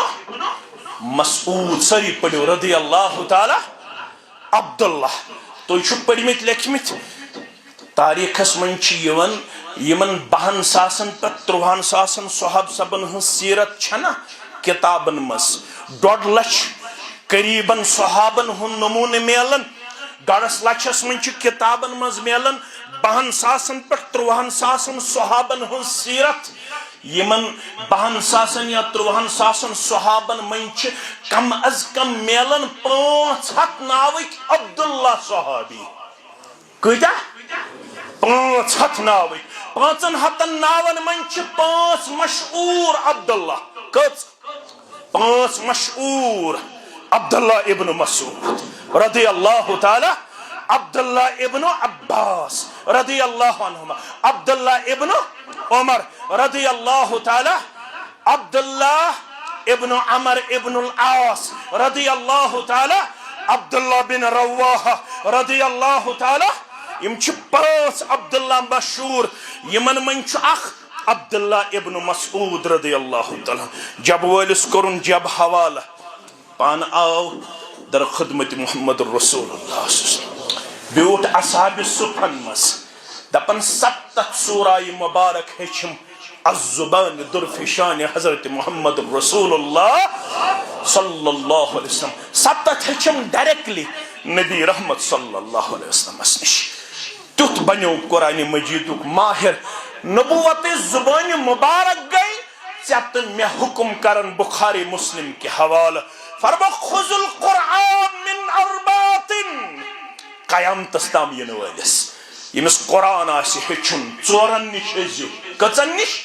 مسعود سری پڑھو رضی اللہ تعالی عبداللہ تو یہ پڑھمت لکھمت تاریخس من یمن 12 ساسن پہ 13 ساسن صحاب سبن ہن سیرت چھنا کتابن مز 1.5 لچھ قریباً صحابن ہن نمون میلن 1.5 لچھس من کتابن مز میلن 12 ساسن پہ 13 ساسن صحابن ہن سیرت یمن 12 ساسن یا 13 ساسن صحابن من کم از کم میلن 500 ناوک عبداللہ صحابی کتا 500 ناوک 500 ناون من 5 مشہور عبداللہ کت 5 مشہور عبداللہ ابن مسعود رضی اللہ تعالی عبداللہ ابن عباس رضی اللہ عنہما عبداللہ ابن عمر رضی اللہ تعالی عبداللہ ابن عمر ابن العاص رضی اللہ تعالی عبداللہ بن رواحہ رضی اللہ تعالی یم 5 عبداللہ مشہور یمن من اخ عبداللہ ابن مسعود رضی اللہ تعالی جب والس کرن جب حوالہ پان آو در خدمت محمد رسول اللہ بیوٹ اصحاب الصفن مس دپن 7 سورہ مبارک ہچم الزبان درفشان حضرت محمد رسول اللہ صلی اللہ علیہ وسلم 7 ہچم ڈائریکٹلی نبی رحمت صلی اللہ علیہ وسلم نش تیت بنیو قرآن مجید ماہر نبوت زبان مبارک گئی ژےٚ تہٕ مےٚ حکم کرن بخاری مسلم کے حوالہ فرما خذ القرآن من اربعۃ قیامتس تام ین ولس یمس قرآن آسہِ ہیٚچھُن 4 نش ٲسۍزیو کٔژن نش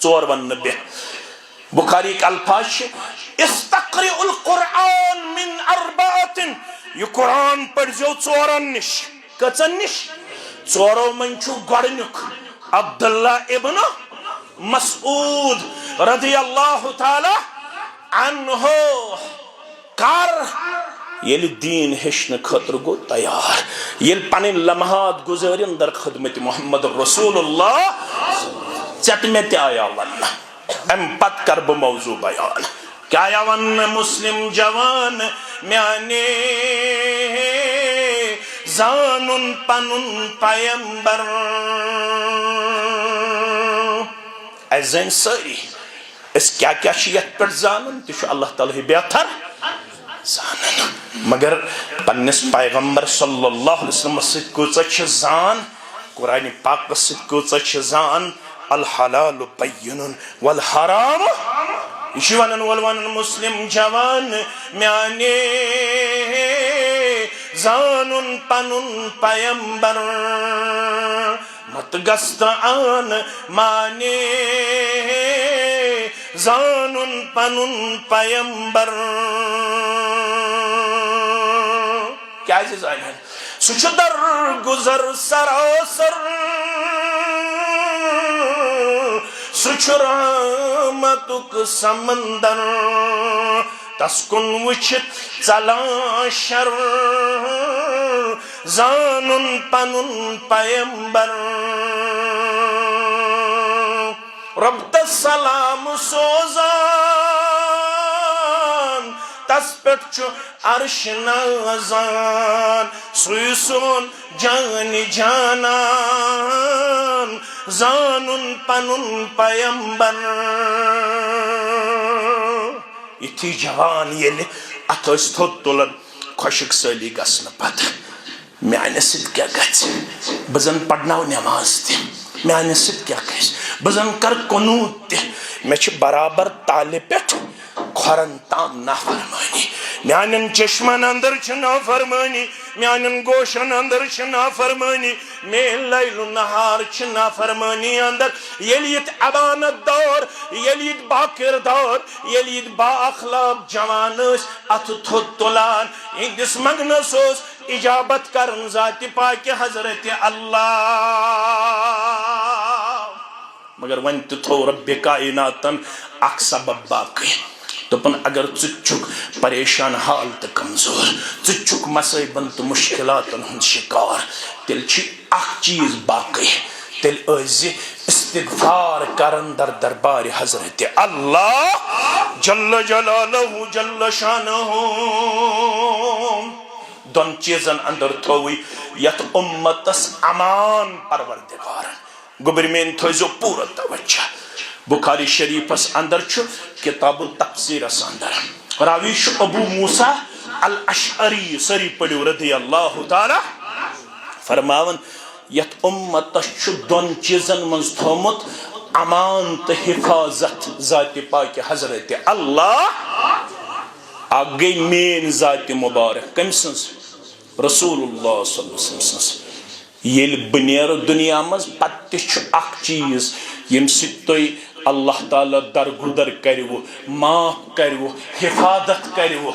4 ون بے بخاری کے الفاظ استقرئ القرآن من اربعۃ یہ قرآن پڑھزیو 4 نش کٔژن نش 4 من چھُ گۄڈنیُک عبداللہ ابن مسعود رضی اللہ تعالی عنہ کر یل دین ہشن خطر گو تیار یل پنن لمحات گزارن در خدمت محمد رسول اللہ چت میں تے آیا ون ام پت کر بہ موضوع بیان کیا آیا ون مسلم جوان میانے زانن پنن پیمبر ازین ساری اس کیا شیعت پر زانن تیش اللہ تعالی بہتر زانن مگر پنس پیغمبر صلی اللہ علیہ وسلم ست کوچ زان قرآن پاک ست کوچ زان الحلال بین والحرام یشوانن والوانن مسلم جوان میانے زانن پنن پیمبر مت گست آن مانے زانن پنن پیمبر کیا چیز آئی ہے سچ در گزر سراسر سچ رحمتک سمندر تسکن وچھت ژلان شر زانن پنن پیمبر رب تس سلام سوزان تس پٹ چھ عرش نازان سوی سون جان جانان زانن پنن پیمبر یتھی جوان یل ات تھوت تلن خشک سالی گھن پتہ میانہ ست کیا گھس بزن پڑناو نماز تہ میانہ ست کیا گھس بزن کر قنوت تہ مے چھ برابر تالہ پٹھ کھورن تام نافرمانی میانن چشمن اندر چھ نافرمانی میانن گوشن اندر چھ نافرمانی میل لیل نہار چھ نافرمانی اندر یلیت امانت دار یلیت با کردار یلیت با اخلاق جوان ات تھوت تلان اندس مگنس اجابت کرن ذات پاک حضرت اللہ مگر ون تھو رب کائناتن اک سبب باقی دپن اگر ژھک پریشان حال تو کمزور ژھک مصائبن تو مشکلاتن ہند شکار تیل چھ اخ چیز باقی تیل ٲسۍ استغفار کرن در دربار حضرت اللہ جل جلالہ جل شانہ دون چیزن اندر تھوئی یت امتس امان پروردگارن گبرمین تھوزو پورا توجہ بخاری شریفس اندر چھ کتاب التفسیرس اندر راوی چھ ابو موسیٰ الاشعری سری پڑیو رضی اللہ تعالی فرماون یت امتس چھ دون چیزن منز تھومت امان تو حفاظت ذات پاک حضرت اللہ آگئی مین ذات مبارک کم سنس رسول اللہ صلی اللہ علیہ وسلم یل بنیر دنیا مز پتہ چھ اخ چیز یم ست اللہ تعالی درگدر کرو معاف کرو حفاظت کرو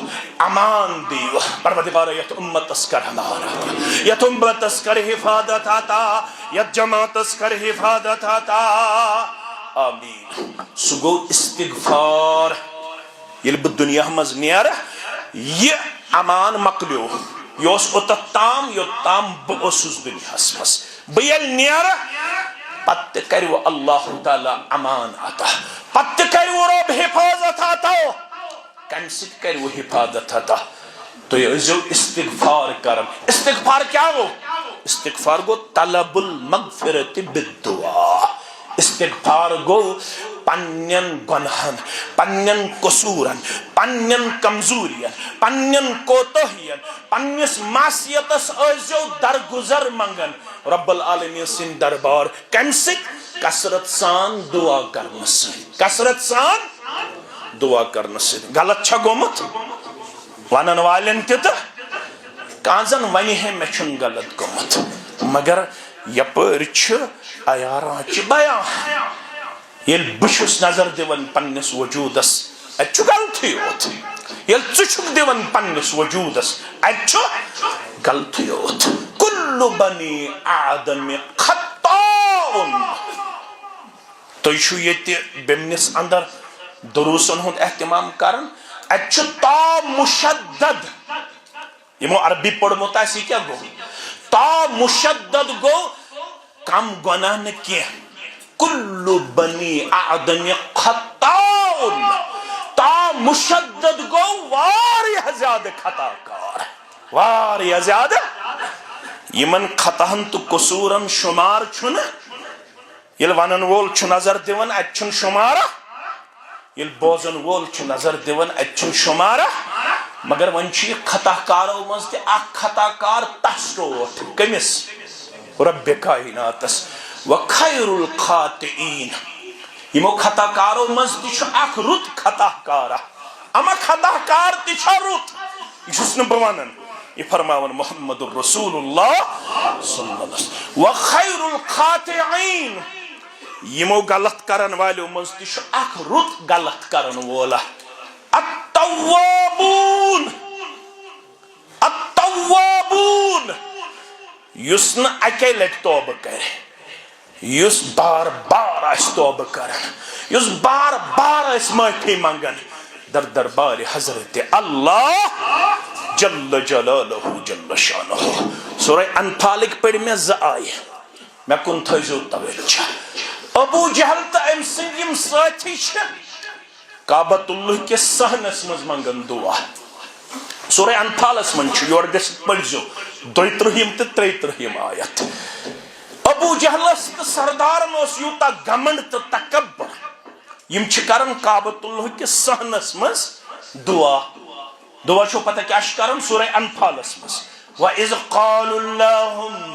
امان دیو پروردگار یت امتس کر ہمارا یت امتس کر حفاظت عطا یت جماعتس کر حفاظت عطا آمین سو گو استغفار یل بہ دنیا مز نیر یہ امان مکلیو یہ اوتت تام یوتام بہ دنیا مز بہ یل نیر پتہ کرو اللہ تعالی امان عطا پتہ کرو رب حفاظت عطا کم ست کرو حفاظت عطا تو یہ استغفار کرم استغفار کیا گو استغفار گو طلب المغفرت بالدعا استغفار گو پنین گنہن پنین قصورن پنین کمزورین پنین کوتہین پنیس معصیتس ازو درگزر منگن رب العالمین سن دربار کم ست کثرت سان دعا کرنے سے کثرت سان دعا کرنے سے غلط چھا گومت ونن والن تہ کانزن ونی ہے میں چھن غلط گومت مگر یپر چھ عیاران چھ بیان یل بشس نظر دیون پنس وجودس اتھ غلطی یوت یل ژھک دیون پنس وجودس اتھ غلطی یوت کل بنی آدم خطاؤن تو یہ بمنس اندر دروسن ہند اہتمام کرن اتھ تا مشدد یمو عربی پڑھمت آسی کیا گو تا مشدد گو کم گناہ نہ کیا کل بنی آدم خطاؤن تا مشدد گو واریہ زیادہ خطا کار واریہ زیادہ یمن خطاہن تو قصورن شمار چھن یل ونن وول چھ نظر دیون اتچن شمارہ یل بوزن وول چھ نظر دیون اتچن شمارہ مگر ون چھ خطا کارو مز تہ اخ خطا کار تسروٹ کمس رب کائناتس وخیر الخاطئین یمو خطا کارو مز تہ اخ رت خطا کارہ اما خطا کار تہ چھ رت یہ چھس نہ بہ ونن یہ فرماون محمد الرسول اللہ صلی اللہ علیہ وسلم وخیر الخاطئین یمو غلط کرن والو مز تہ اخ رت غلط کرن وولا التوابون التوابون یسن اکی لٹ توبہ کرے یس بار بار اس توبہ کرن یس بار بار اس معافی منگن در دربار حضرت اللہ جل جلالہ جل شانہ. سورہ انفالک پڑھ میں زآئی میں کن تھیزو توجہ. ابو جہل تا ام سنگیم ساتھی چھے کعبۃ اللہ کے صحنس مز منگن دعا. سورہ انفالس من چھو یور گسٹ پڑھزو 32 تا 33 آیت. ابو جہلس تا سردارن اس یوتا گمنڈ تا تکبر یم چھ کرن کعبۃ اللہ کے صحنس مز دعا. دعا چھو پتہ کیا کرن سورہ انفالس مز وَإِذْ قَالُوا اللَّهُمَّ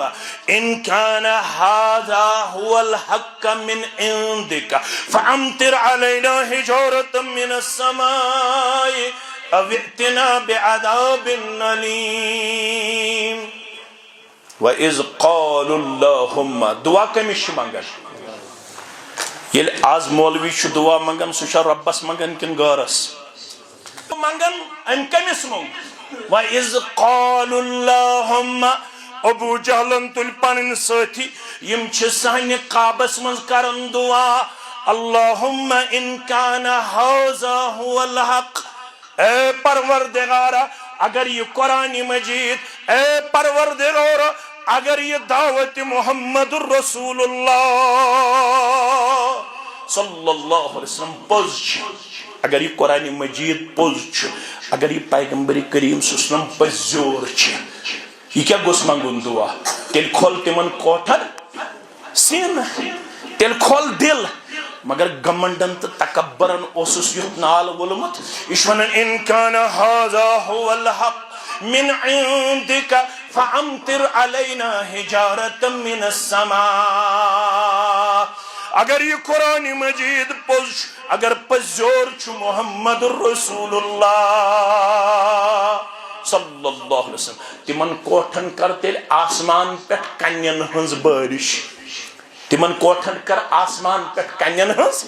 إِنْ كَانَ هَذَا هُوَ الْحَقَّ مِنْ عِنْدِكَ فَأَمْطِرْ عَلَيْنَا حِجَارَةً مِنَ السَّمَاءِ أَوْ ائْتِنَا بِعَذَابٍ أَلِيمٍ. وَإِذْ قَالُوا اللَّهُمَّ دعا کمیش منگن یل آز مولوی چھ دعا منگن سوچا ربس منگن کن گارس منگن ام کمیس منگن. وَإِذْ قَالُوا اللَّهُمَّ ابو جہلن تل پنن ساتھی یم چھ سہن قابس مز کرن دعا اللہم ان کان ھذا ھو الحق. اے پروردگارا اگر یہ قرآن مجید اے پروردگارا اگر یہ دعوت محمد الرسول اللہ صلی اللہ علیہ وسلم پوز چھ اگر یہ قرآن مجید پوز چھ اگر یہ پیغمبر کریم صلی اللہ علیہ وسلم پزیور چھ یہ کیا گوس منگن دعا. تیل کھول تمن کوٹھر سین تیل کھول دل مگر گمنڈن تو تکبرن اوسس یت نال ولمت اشون ان کان ھذا ھو الحق من عندک فامطر علینا حجارۃ من السماء. اگر یہ قرآن مجید پوز اگر پزیور چھ محمد رسول اللہ صلی اللہ علیہ وسلم تمن کوٹھن کر تیل آسمان پہ کنین ہنز بارش. تمن کوٹھن کر آسمان پہ کنین ہنز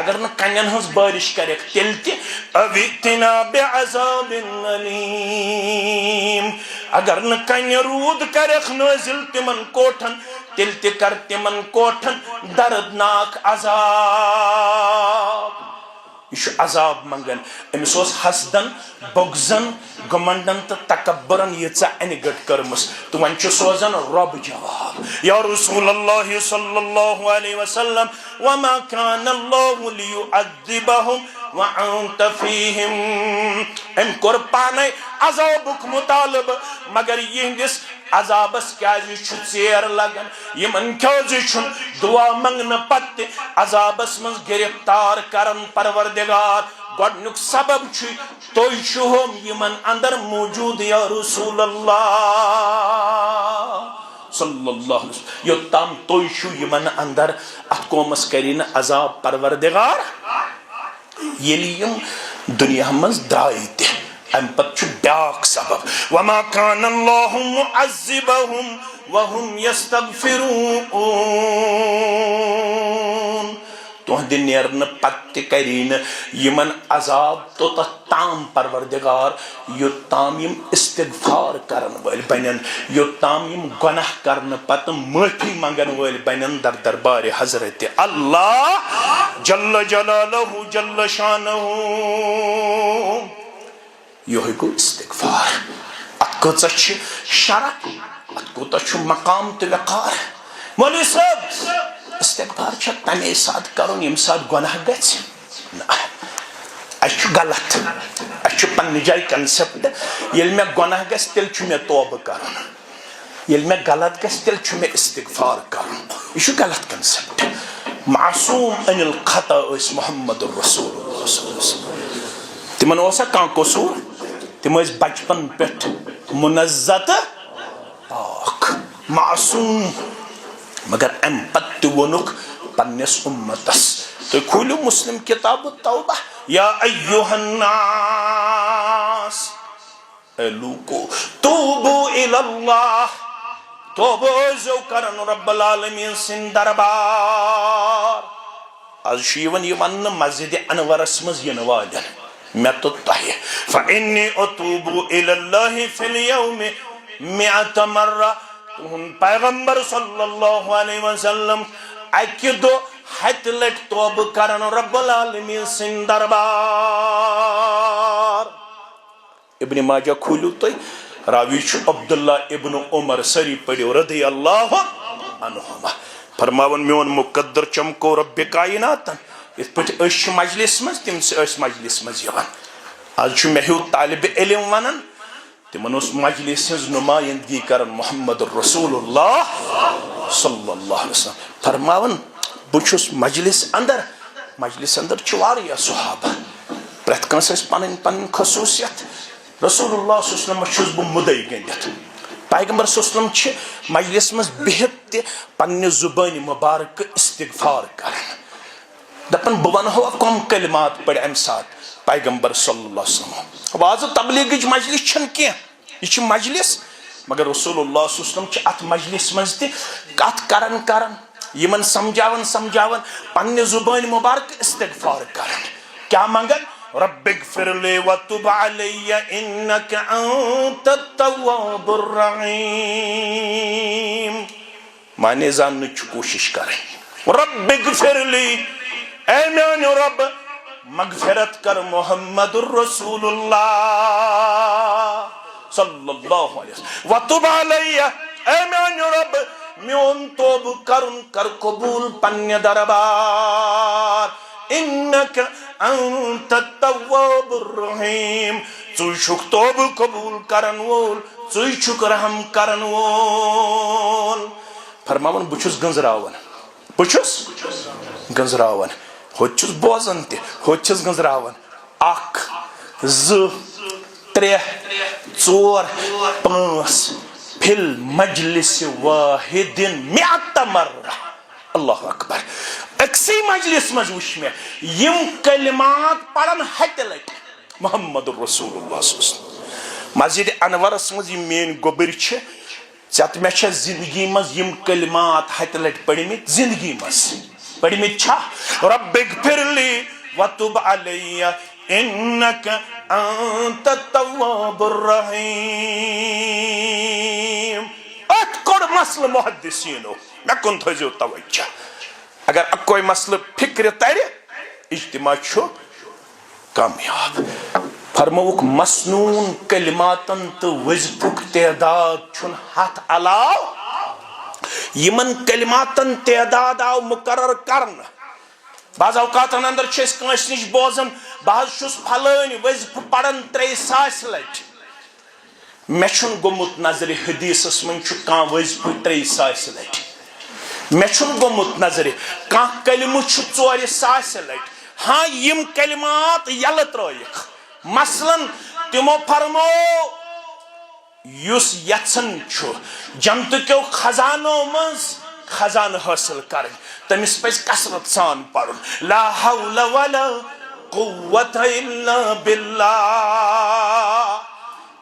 اگر نہ کنین ہنز بارش کرے تیل تی اویتنا بعذاب علیم. اگر نہ کنی رود کرے نازل تمن کوٹھن تیل تی کر تمن کوٹھن دردناک عذاب. یہ عذاب منگن امس حسدن بغزن گمنڈن تو تکبرن یہ ان گٹ کرمس تو ون سوزن رب جواب یا رسول اللہ صلی اللہ علیہ وسلم وما كان اللہ لیعذبہم وانت فیہم. ام کور پانے عذابک مطالب مگر یہندس عذابس کیازِ چھ ژیر لگن یمن کیازِ چھن دعا منگن پتہ عذابس من گرفتار کرن پروردگار. گۄڈنیُک سبب چھُ تُہۍ چھُہم یمن اندر موجود یا رسول اللہ صلی اللہ علیہ وسلم. یوتام تُہۍ چھُو یمن اندر اتھ قومس کرین عذاب پروردگار ییٚلہِ یم دنیا منٛز درٛاے تہِ. ام پت چھُ بیاکھ سبب وما كان الله معذبهم وهم يستغفرون. تہند نیرن پتہ کرین یمن عذاب توتھ تام پروردگار یوتام یم استغفار کرن ول بنن یوتام یم گناہ کرن پتہ معافی منگن ول بنن در دربار حضرت اللہ جل جلالہ جل شانہ. یہ گو استغفار. ات کچھ شرط ات کوتہ مقام تو وقار. مولوی صاحب استغفار تمے سات کرن یم سات گناہ گژھِ. اچھ غلط اچھ پنہ جائے کنسپٹ یل میں گناہ گژھِ تیل چھ میں توبہ کرن یل میں غلط گژھِ تیل چھ میں استغفار کرن. یہ غلط کنسپٹ. معصوم ان الخطا اس محمد الرسول اللہ صلی اللہ علیہ وسلم. تمن اوسا کان قصور تم بچپن پہ منزت پاک معصوم مگر ام پت ونک پنس امتس. تو کھولو مسلم کتاب التوبہ یا ایوہ الناس اے لوکو توبو الاللہ توبو ازو کرن رب العالمین سن دربار. از شیون یہ ون مسجد انور اسمز ینوالن میں تو تاہی فَإِنِّي أَتُوبُ إِلَى اللَّهِ فِي الْيَوْمِ 100 مرہ. تُہن پیغمبر صلی اللہ علیہ وسلم اکی دو ہتھ لٹ توبہ کرن رب العالمین سن دربار. ابن ماجہ کھولیو تُہۍ راوی چھُ عبداللہ ابن عمر سری پڑھو رضی اللہ عنہما فرماون میون مقدر چمکو رب کائناتن یت پٹ أسۍ چھِ مجلس مز تم ٲسۍ مجلس مز یوان. آز چھُ مےٚ ہیوٗ طالب علم ونان تمن اوس مجلس ہٕنٛز نمائندگی کران محمد رسول اللہ صلی اللہ علیہ وسلم فرماون بہٕ چھُس مجلس اندر چھِ واریاہ صحابہ پرٛٮ۪تھ کٲنٛسہِ ٲسۍ پنٕنۍ پنٕنۍ خصوٗصیت. رسول اللہ صلی اللہ علیہ وسلم چھُس بہٕ مُدعے گٔنڈِتھ. پیغمبر صلی اللہ علیہ وسلم چھِ مجلس منٛز بِہِتھ تہِ پننہِ زُبٲنہِ مُبارکہٕ استغفار کران دپان بہٕ ونہو کم کلمات پڑِ امہِ ساتہٕ پیغمبر صلی اللہ علیہ وسلم. وازٕ تبلیغٕچ مجلس چھنہٕ کینٛہہ یہِ چھِ مجلس مگر رسول اللہ صلی اللہ علیہ وسلم چھِ اتھ مجلس منٛز تہِ کتھ کران یمن سمجھاون پننہِ زُبٲنہِ مُبارکہٕ استغفار کران. کیٛاہ منگان رب اغفر لي وتب علي انك انت التواب الرحيم. مانے زاننٕچ کوشش کریں رب اغفر لي اے میانہِ رب مغفرت کر محمد الرسول اللہ صلی اللہ علیہ وسلم وتب علی اے میانہِ رب میون توبہ کرن کر قبول پننہِ دربار انک انت التواب الرحیم ژٕ چھُکھ توبہ قبول کرن وول ژٕ چھُکھ رحم کرن وول. فرماون بہٕ چھُس گنزراون ہوٚتہِ چھُس بوزان تہِ ہوٚتہِ چھُس گنزراون 1 2 3 4 5 فی المجلس واحد 100 مرہ. اللہ اکبر. اکسی مجلس مز وچھ مےٚ یم کلمات پڑھن ہتہِ لٹہِ محمد رسول اللہ صلی اللہ علیہ وسلم. مسجد انورس مز یم میٲنۍ گوبٕرۍ چھِ ژےٚ مےٚ چھےٚ زندگی مز یم کلمات ہتہِ لٹہِ پٔرمٕتۍ زندگی مز پڑھمٕتۍ چھا رب اغفر لي وتب علي انك انت التواب الرحيم. ات کوٚڑ مسلہٕ محدثینو مےٚ کُن تھٲیزیو توجہ. اگر اکوے مسلہٕ فکر ترِ اجتماع چھُ کامیاب. فرموُکھ مسنون کلماتن تہٕ وظیفُک تعداد چھُنہٕ 100 علاوٕ یمن کلماتن تعداد آو مقرر کرنہٕ. بعض اوقاتن اندر چھِ أسۍ کٲنٛسہِ نِش بوزان بہٕ حظ چھُس پھلٲنۍ وظیفہٕ پران 3,000 لٹہِ. مےٚ چھُنہٕ گوٚمُت نظرِ حدیثس منٛز چھُ کانٛہہ وظیفہٕ 3,000 لٹہِ. مےٚ چھُنہٕ گوٚمُت نظرِ کانٛہہ کلمہٕ چھُ 4,000 لٹہِ. ہاں یم کلمات یلہٕ ترٲیِکھ مثلاً تمو فرمو یُس یژھان چھُ جنتہٕ خزانو منٛز خزانہٕ حٲصِل کرٕنۍ تٔمِس پزِ کثرت سان پرُن لا حول ولا قوة الا باللہ.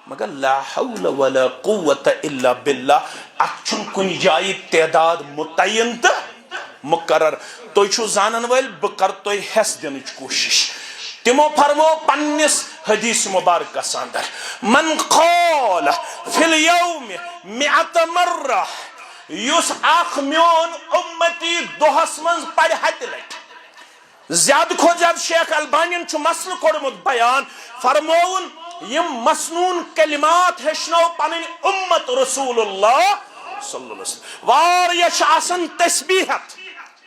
مگر لا حول ولا قوة الا باللہ اتھ چھُنہٕ کُنہِ جایہِ تعداد متعین تہٕ مقرر. تُہۍ چھِو زانن وٲلۍ بہٕ کرٕ تۄہہِ حٮ۪س دِنٕچ کوٗشش. تمو فرمو پننس حدیث مبارکس اندر من قال فی اليوم 100 مرہ یس اخ میون امتی دۄہس منٛز پرِ 100 لٹہِ. زیادٕ کھۄتہٕ زیادٕ شیخ البانین چھُ مسلہٕ کوٚرمُت بیان فرمووُن یم مسنون کلمات ہیٚچھنو پنٕنۍ امت رسول اللہ صلی اللہ علیہ وسلم. واریاہ چھِ آسان تسبیحت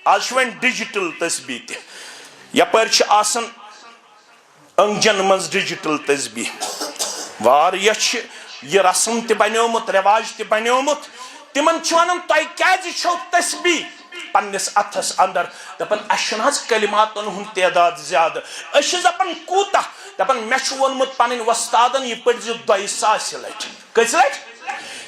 آز چھُ وۄنۍ ڈِجٹل تسبیح تہِ یپٲرۍ چھِ آسان انگجن منٛز ڈِجٹل تسبیح واریاہ چھِ یہِ رسم تہِ بنیومُت رواج تہِ بنیومُت. تمن چھِ ونان تۄہہِ کیازِ چھو تسبیح پننس اتھس اندر دپان اسہِ چھُنہٕ حظ کلماتن ہُنٛد تعداد زیادٕ أسۍ چھِ دپان کوٗتاہ دپان مےٚ چھُ ووٚنمُت پنٕنۍ وۄستادن یہِ پٔرزِ 2,000 لٹہِ. کٔژِ لٹہِ؟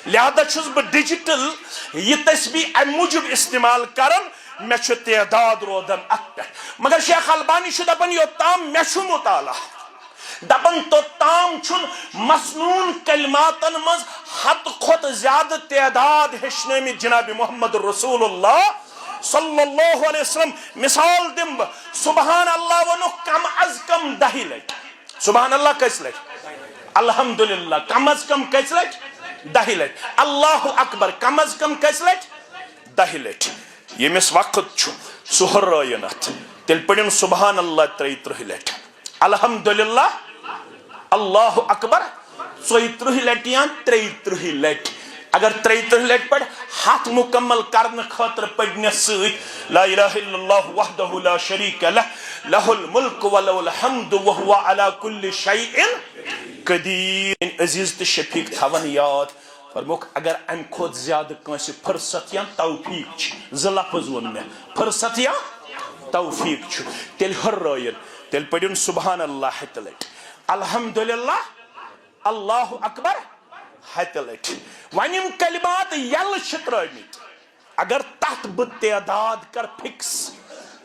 لہذا چھُس بہٕ ڈِجٹل یہِ تسبیح امہِ موٗجوٗب استعمال کران مےٚ چھُ تعداد روزان اتھ پٮ۪ٹھ. مگر شیخ البانی چھُ دپان یوٚتام مےٚ چھُ مطالعہ دپان توٚتام چھُنہٕ مسنون کلماتن منٛز 100 کھۄتہٕ زیادٕ تعداد ہیٚچھنٲمٕتۍ جناب محمد رسول اللہ صلی اللہ علیہ وسلم. مثال دِمہٕ بہٕ سبحان اللہ ووٚنُکھ کم از کم 10 لٹہِ. سبحان اللہ کٔژِ لٹہِ؟ الحمدللہ کم از کم کٔژِ لٹہِ؟ 10 لٹہِ. اللہ اکبر کم از کم کٔژِ لٹہِ؟ 10 لٹہِ. یمس وقت چھو سہرائنت تیل پڑھن سبحان اللہ 33 لٹ الحمدللہ اللہ اکبر 34 لٹ یا 33 لٹ اگر 33 لٹ پڑھ ہاتھ مکمل کرنے خاطر پڑھنے سۭتۍ لا الہ الا اللہ وحدہ لا شریک لہ لہ الملک ولہ الحمد وہو علی کل شیء قدیر. عزیز تو شفیق تھاون یاد فرموک اگر ام کھوت زیادہ کنسی فرصت یا توفیق چھ زٕ لفظ ون میں فرصت یا توفیق چھ تیل ہررائن تیل پڑھن سبحان اللہ ہتھ لٹ الحمدللہ اللہ اکبر ہتھ لٹ. ون یم کلمات یل چھ ترٲمٕتۍ اگر تحت بہ تعداد کر فکس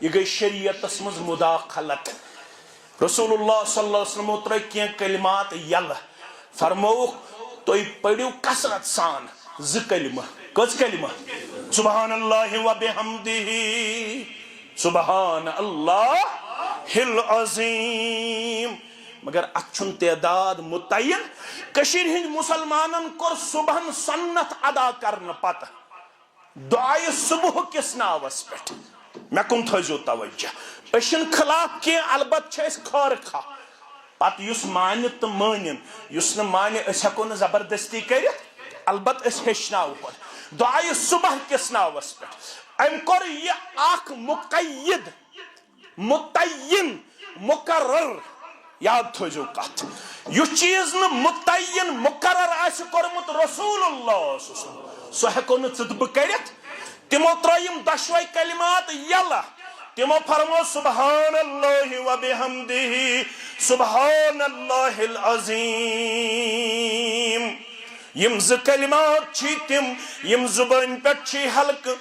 یہ گئی شریعتس مز مداخلت. رسول اللہ صلی اللہ علیہ وسلم ترٲے کینٛہہ کلمات یل فرموک تُہۍ پٔرِو کثرت سان زٕ کلمہ. کٔژ کلمہ؟ سبحان اللہ و بحمدہ سبحان اللہ العظیم. مگر اتھ چھُنہٕ تعداد متعین. کشیر ہند مسلمانن کور صبحن سنت ادا کرنے پتہ دعائے صبح کس ناوس پہ مے کن تھزو توجہ اشن خلاف کی البت چھس خار کھا پت یس مان تو مانن یس نہ مان اس ہکو نہ زبردستی کرت البت اس ہچناو پت دعائے صبح کس ناوس پہ ام کور یہ اخ مقید متعین مقرر یاد تھوزو کت یہ چیز نہ متعین مقرر آس کورمت رسول اللہ سہ ہیکو نہ ژٕ بہ کرت. تمو ترٲیِم دۄشوے کلمات یلہ تمو فرمو سبحان اللہ و بحمدہ سبحان اللہ العظیم. یم زٕ کلمات چھ تم یم زبان پہ چھ حلقہ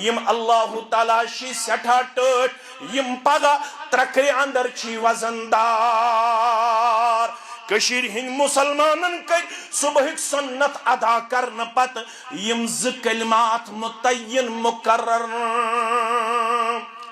یم اللہ تعالیٰ چھ سٹھا ٹٲٹھ یم پگہ ترکرِ اندر چھ وزن دار. کشیر ہند مسلمانن کر صبح سنت ادا کرنے پتہ یم زٕ کلمات متعین مقرر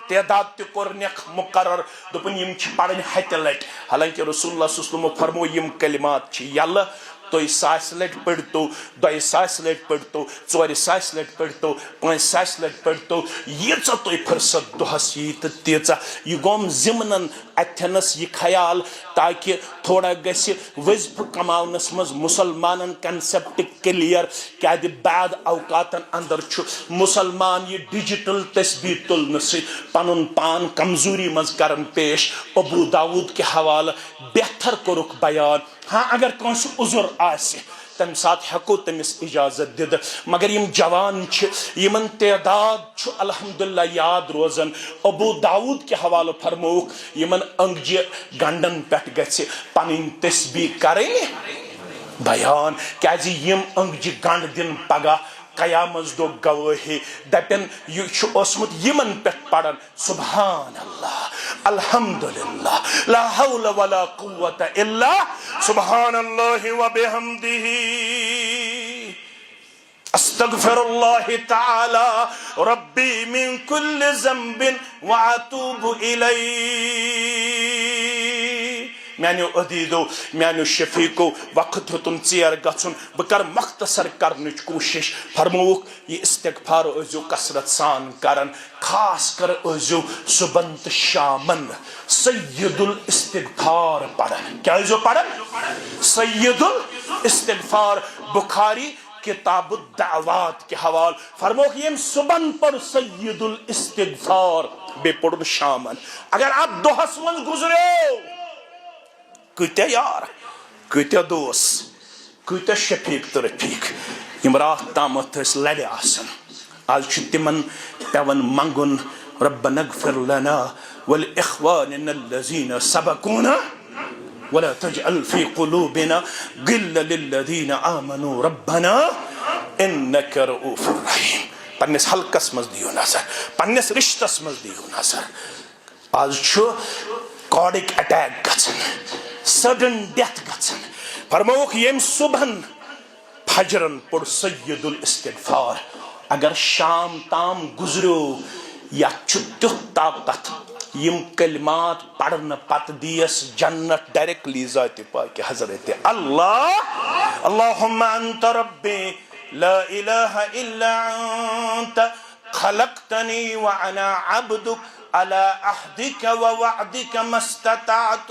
تعداد تہ کورنک مقرر دپن یم چھ پڑھن ہتہ لٹ. حالانکہ رسول اللہ صلی اللہ علیہ وسلم فرمو یم کلمات چھ یلہ تُہۍ 1000 لٹ پڑھتو 2000 لٹ پڑھتو 4000 لٹ پڑھتو 5000 لٹ پڑھتو ییژہ تُہۍ فرصت دۄہس یی تہٕ تیژہ یہ گوم ضمنن اتھنس یہ خیال تاکہ تھوڑا گژھِ وظیفہ کماونس مز مسلمانن کنسپٹ کلیئر کیازِ بعد اوقاتن اندر چھ مسلمان یہ ڈیجیٹل تسبیح تلنے سۭتۍ پنن پان کمزوری مز کرن پیش. ابو داود کے حوالہ بہتر کورک بیان. ہاں اگر کانس عذر آسہ تم سات ہیکو تمس اجازت دد مگر یم جوان چھ یمن تعداد چھ الحمدللہ یاد روزن. ابو داود کے حوالہ فرموک یمن انگجہ گنڈن پہ گژھِ پنن تسبیح کریں بیان کیازِ یم انگجہ گنڈ دن پگہ قیامت دو گواہی دپن یہ چھ اوسمت یمن پہ پڑھن سبحان اللہ الحمدللہ لا حول ولا قوت الا سبحان اللہ و بحمدہ استغفر اللہ تعالی ربی من کل ذنب واتوب الیہ. میانو عدیدو میانو شفیقو وقت ہوتن ژیر گژھن بہ کر مختصر کرنچ کوشش. فرموک یہ استغفار ازو کثرت سان کرن خاص کر ازو صبح تو شامن سید الاستغفار پڑھن. کیا ازو پڑھن؟ سید الاستغفار. بخاری کتاب الدعوات کے حوال فرموک یم صبح پر سید الاستغفار بے پڑھن شامن. اگر آپ دۄہس منٛز گزریو کتیا یار کتیا دوست کتیا شفیق تو رفیق یم رات تامت لڑ آسن آج چھ تمن پیون منگن ربنا اغفر لنا ولاخواننا الذين سبقونا ولا تجعل في قلوبنا غلا للذين آمنوا ربنا انك رؤوف رحيم. پنس حلقس مز دیو نظر پنس رشتس مز دیو نظر. آج چھ کارڈک اٹیک گژھن سڈن ڈیتھ گژھن. فرموک یم صبحن فجرن پڑ سید الاستغفار. اگر شام تام گزریو یا تیُتھ طاقت یم کلمات پڑھنے پتہ دیس جنت ڈائریکٹلی ذات پاک حضرت اللہ اللہم انت ربی لا الہ الا انت خلقتني وأنا عبدك على عهدك ووعدك ما استطعت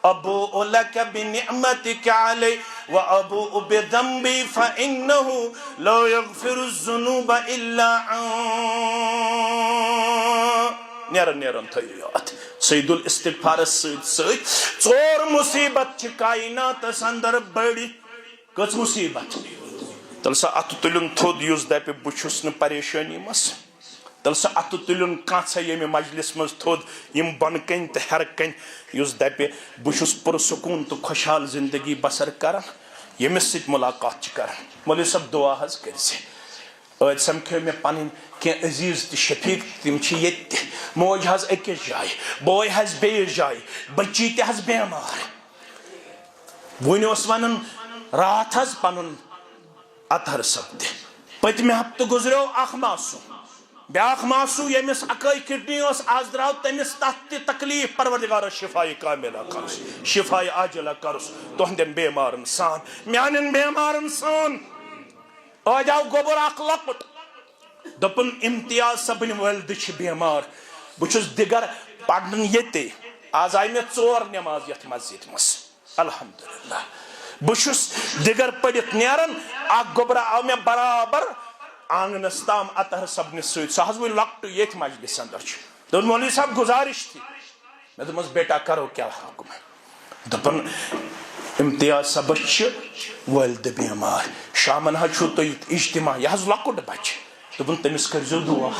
أبوء لك بنعمتك علي وأبوء بذنبي فإنه لا يغفر الذنوب إلا أنت. نیرن تھیویات سید الاستغفار سید ژور مصیبت چھ کائنات اندر بڑی کچھ مصیبت تل سا ات تلن تھود یس دپہ بچھس ن پریشانی مس تل سا ات تلن کانسا یم مجلس مز تھود یم بن کن تہ ہر کن یس دپہ بچھس پر سکون تو خوشحال زندگی بسر کران یمس سۭتۍ ملاقات چھ کران مولوی صاحب دعا حظ کرزِ آج سمکھو میں پنن کی عزیز تی شفیق تم چھ یت موج حظ اکس جائے بوے حظ بیس جائے بچی تہ حظ بیمار ون اس ونن رات حظ پنن اطہر صاحب تہ پتمہ ہفتہ گزریو اخ معصوم بیاکھ معصوم یمس اکائی کڈنی اس آز دراو تمس تتھ تہ تکلیف پروردگار شفاء کاملہ کرس شفاء عاجلہ کرس تہندین بیمارن سان میانن بیمارن سان آج آو گوبر اخ لکٹ دپن امتیاز صبن والد چھ بیمار بچس دگر پڑھن یتے آز آئی میں 4 نماز یت مسجد مس الحمدللہ بچس دگر پڑھت نیرن اخ گوبر آو میں برابر آنگنس تام اطہر صبن سۭتۍ سہ حظ ون لکٹ یت مجلس اندر چھ دپن مولوی صاحب گزارش تھی میں دپمس بیٹا کرو کیا حکم دپن امتیاز صبر چھ والد بیمار شامن حظ چھو تُہۍ اجتماع یہ حظ لکٹ بچہ دپن تمس کرزو دعا